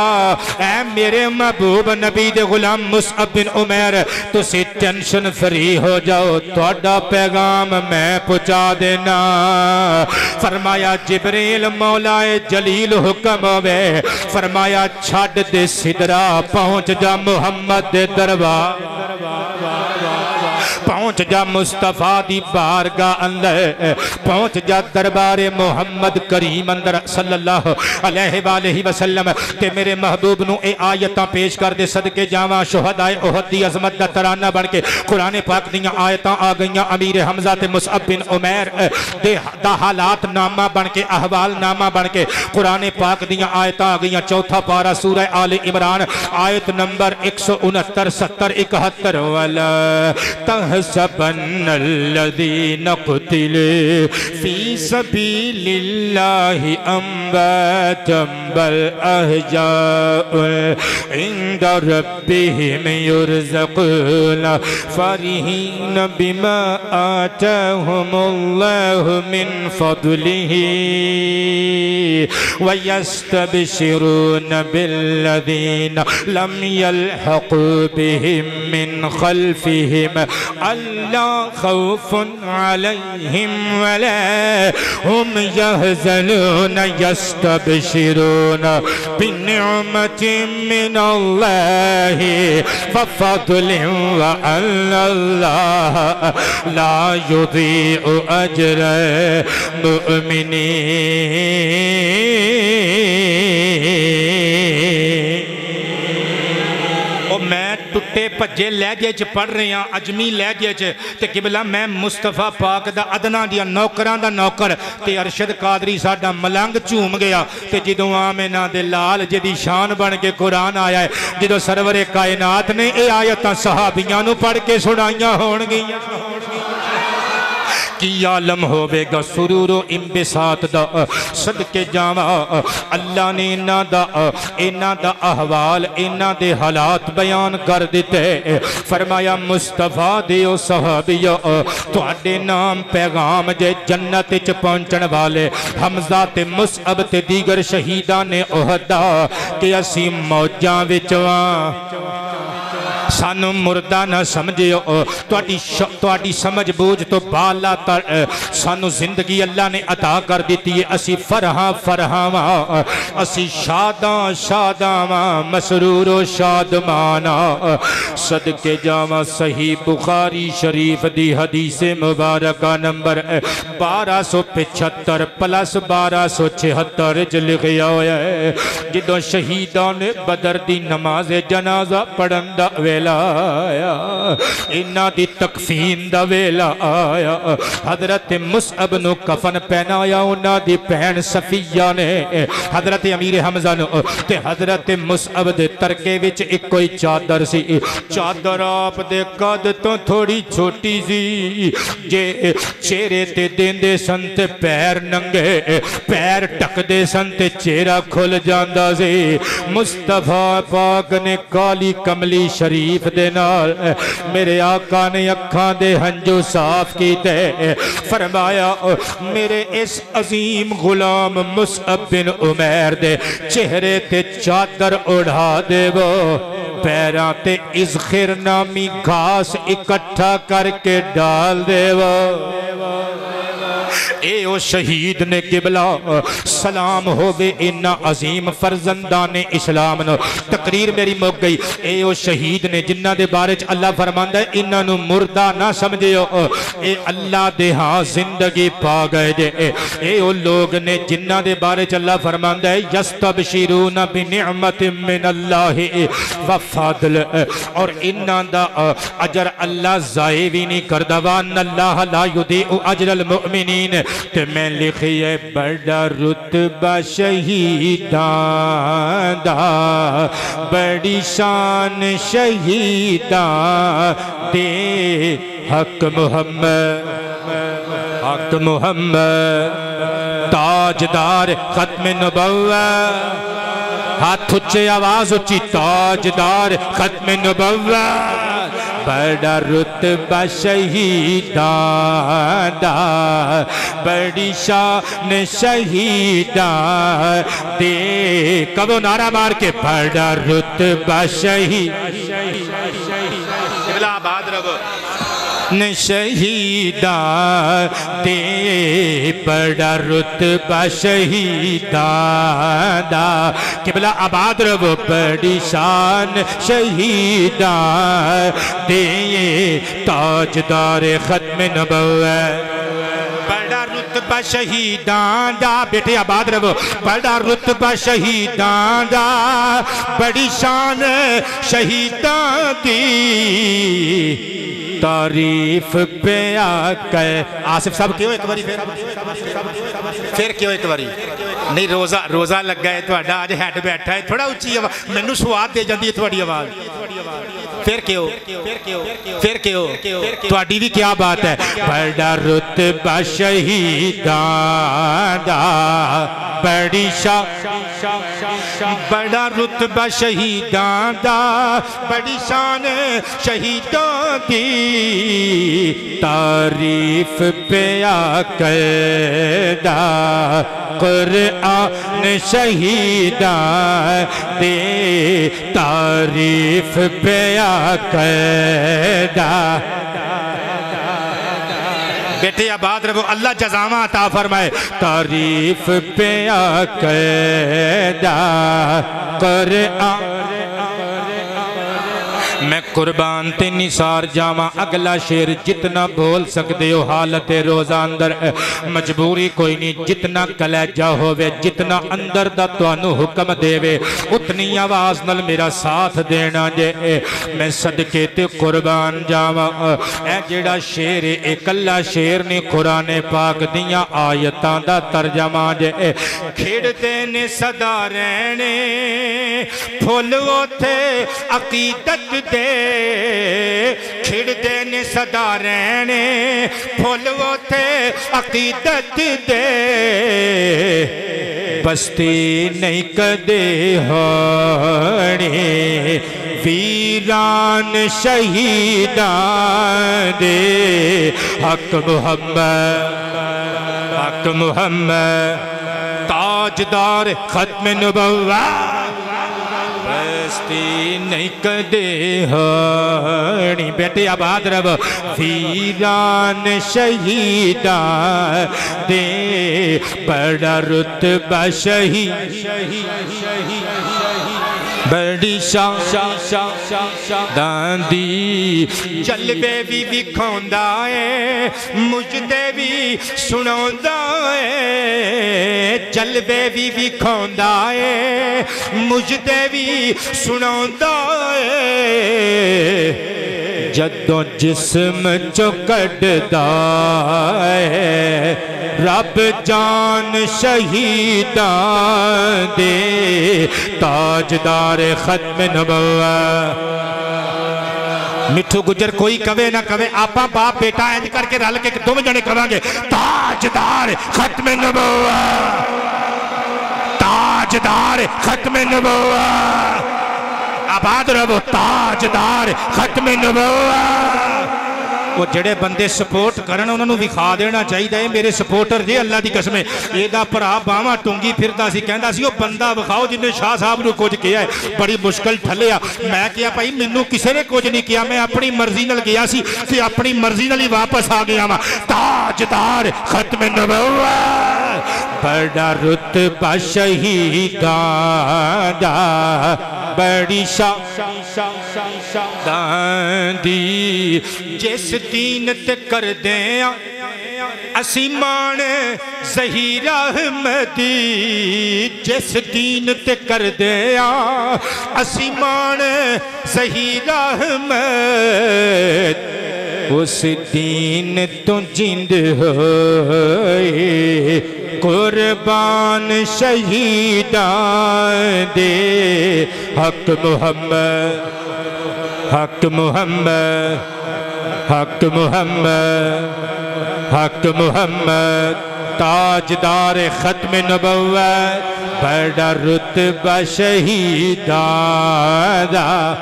Speaker 1: اے میرے محبوب نبی دے غلام مصعب بن عمیر تسی ٹینشن فری ہو جاؤ تہاڈا پیغام میں پہنچا دینا فرمایا جبریل مولا جلیل حکم ہوئے فرمایا چھڈ دے سدرا پہنچ جا محمد دے دربار پہنچ جا مصطفیٰ دی بارگاہ اندر پہنچ جا دربار محمد کریم اندر صلی اللہ علیہ وآلہ وسلم تے میرے محبوب نو اے آیتاں پیش کر دے صدقے جاواں شہدائے احد دی عظمت دا ترانہ بن کے قرآن پاک دیاں آیتاں آ گئیاں امیر حمزہ تے مصعب بن عمیر دا حالات نامہ بن کے احوال نامہ بن کے قرآن پاک دیاں آیتاں آ گئیاں چوتھا پارہ سورہ آل عمران آیت نمبر 169 70 71 والا تحسبن الذین قتلوا فی سبیل اللہ امواتا بل احیاء عند ربهم یرزقون فرحین بما آتاهم اللہ من فضلہ ویستبشرون بالذین لم یلحقوا بهم من خلفهم اللہ خوف علیہم ولا ہم یحزنون یستبشرون بنعمت من اللہ وفضل وان اللہ لا یضیع اجر مؤمنین ٹٹے پجے لہجے چ پڑھ رہے ہیں اجمی لہجے چ تے قبلہ میں مصطفیٰ پاک دا ادنا دیا نوکران دا نوکر تے ارشد قادری ساڈا ملنگ چوم گیا تے جدوں آمنہ دے لال جدی شان بن کے قرآن آیا ہے جدوں سرور کائنات نے اے آیتاں صحابیاں نو پڑھ کے سنائیاں ہون گئیاں کی عالم ہوئے گا سرور و انبساط دا صدقے جاواں اللہ نے انہاں دا احوال انہاں دے حالات بیان کر دیتے فرمایا مصطفیٰ دیو صحابیو تواڈے نام پیغام جے جنت چ پہنچن والے حمزہ تے مصعب تے دیگر شہیدان احد کہ اسی موجاں وچواں سانو مردہ نہ سمجھو تواڈی سمجھ بوجھ تو بالا تر سانو زندگی اللہ نے عطا کر دیتی ہے اسی فرحاں فرحاں اسی شاداں شاداں مسرور و شادمانا صدقے جاواں صحیح بخاری شریف دی حدیث مبارکہ نمبر 1275 پلس 1276 چ لکھیا ہویا ہے جدوں شہیدان بدر دی نماز جنازہ پڑھن دا ویلا آیا انہاں دی تکفین دا ویلا آیا حضرت مصعب نو کفن پہنایا انہاں دی بہن صفیہ نے حضرت امیر حمزہ نو تے حضرت مصعب دے ترکے وچ ایک کوئی چادر سی چادر آپ دے قد تو تھوڑی چھوٹی سی جے چہرے تے دیندے سن تے پیر ننگے پیر ٹک دے سن تے چہرہ کھل جاندا سی مصطفیٰ پاک نے کالی کملی شریف دے نال میرے آقا نے اکھاں دے ہنجو صاف کیتے فرمایا میرے اس عظیم غلام مصعب بن عمیر دے چہرے تے چادر اڑھا دے وہ پیراں تے ازخر نامی گھاس اکٹھا کر کے ڈال دے وہ اے او شہید نے قبلہ سلام ہوئے انہا عظیم فرزندان اسلام نو تقریر میری موک گئی اے او شہید نے جنہ دے بارچ اللہ فرماندہ ہے انہا نو مردہ نہ سمجھے اے اللہ دے ہاں زندگی پا گئے جے اے او لوگ نے جنہ دے بارچ اللہ فرماندہ ہے یستبشرون بنعمت من اللہ وفادل اور انہا دا اجر اللہ ضائع بھی نہیں کردہ وان اللہ لا یضیع اجر المؤمنین تے میں لکھیے بڑا رتبہ شہیداں دا بڑی شان شہیداں دے حق محمد تاجدار ختم نبوت ہاتھ اچھے آواز اچھی تاجدار ختم نبوت بڑا رتبہ شہیداں دا بڑی شان شہیداں دے کبھو نعرہ مار کے بڑا رتبہ قبلہ آباد رہو شہیداں دے بڑا رتبہ شہیداں دا قبلہ آباد رہو بڑی شان شہیداں دے تاجدار ختم نبوت بڑا رتبہ شہیداں دا بیٹے آباد رہو بڑا رتبہ شہیداں دا بڑی شان شہیداں دی تعریف پہ آکے آصف صاحب کیوں ایک باری پھر کیوں ایک باری نہیں روزہ لگ گئے تو آج ہیڈ بیٹھا ہے تھوڑا اچھی آواز میں نو سواد دے جاندی ہے تھوڑی آواز پھر کیوں تو آڈی بھی کیا بات ہے بڑا رتبہ شہیداں دا بڑی شان بڑا رتبہ شہیداں دا بڑی شان شہیداں دی تعریف پہ آکے دا قرآن شہیداں دے تعریف پہ آکے دا بیٹے آباد رہو اللہ جزامہ عطا فرمائے تعریف پہ آکے دا قرآن میں قربان تے نثار جاما اگلا شیر جتنا بول سکتے ہو حالت روزہ اندر مجبوری کوئی نہیں جتنا کلیجہ ہوئے جتنا اندر دا توانو حکم دے وے اتنی آواز نل میرا ساتھ دینا جے میں صدقے تے قربان جاما اے جیڑا شیر ایک اللہ شیر نے قرآن پاک دیا آیتاں دا ترجمہ جے کھڑتے نے صدا رہنے پھول وہ تھے عقیدت دے کھڑتے نے صدا رہنے پھول وہ تھے عقیدت دے بستی نہیں کدے ہونے ویران شہیدان دے حق محمد تاجدار ختم نبوت بستی نہیں کدے ہونی بیٹے آباد رہو ویران شہیدان دے بڑا رتبہ بڑی شان دی جلوے بھی وکھاؤندا ہے مجھدے بھی سناؤندا ہے جلوے بھی وکھاؤندا ہے مجھدے بھی سناؤندا ہے جدوں جسم چو کڈدا ہے رب جان شہیدان دے تاجدار ختم نبوت مٹھو گجر کوئی کوے نہ کوے آپا باپ بیٹا اینج کر کے رل کے دو جنے کریں گے تاجدار ختم نبوت تاجدار ختم نبوت آباد رہو تاجدار ختم نبوت وہ جڑے بندے سپورٹ کرن انہوں بھی کھا دینا چاہیے میرے سپورٹر جے اللہ دی قسمیں یہ دا پرا باما ٹونگی پھردا سی کہندا سی وہ بندہ بخاؤ جن نے شاہ صاحب نو کچھ کیا ہے بڑی مشکل ٹھلیا میں کیا بھائی منو کسے نے کچھ نہیں کیا میں اپنی مرضی نل گیا سی تے اپنی مرضی نل ہی واپس آ گیا ماں تاجدار ختم نبوت بڑا رتبہ شہیدان دا بڑی شان دی جس دین تے کر دیں اسی مان ظہیر احمدی جس دین تے کر دیں اسی مان ظہیر احمد اس دین تو جند ہوئے قربان شہیدان دے حق محمد حق محمد حق محمد حق محمد تاجدار ختم نبوت بڑا رتبہ شہیدان دا۔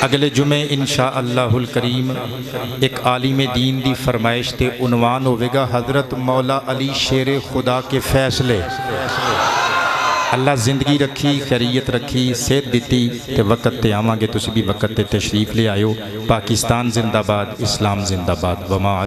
Speaker 1: اگلے جمعے انشاءاللہ الکریم ایک عالم دین دی فرمائش تے عنوان ہوئے گا حضرت مولا علی شیر خدا کے فیصلے۔ اللہ زندگی رکھی، خیریت رکھی، صحت دیتی تے وقت تے آواں گے، تسی بھی وقت تے تشریف لے آئیو۔ پاکستان زندہ باد، اسلام زندہ باد۔ وما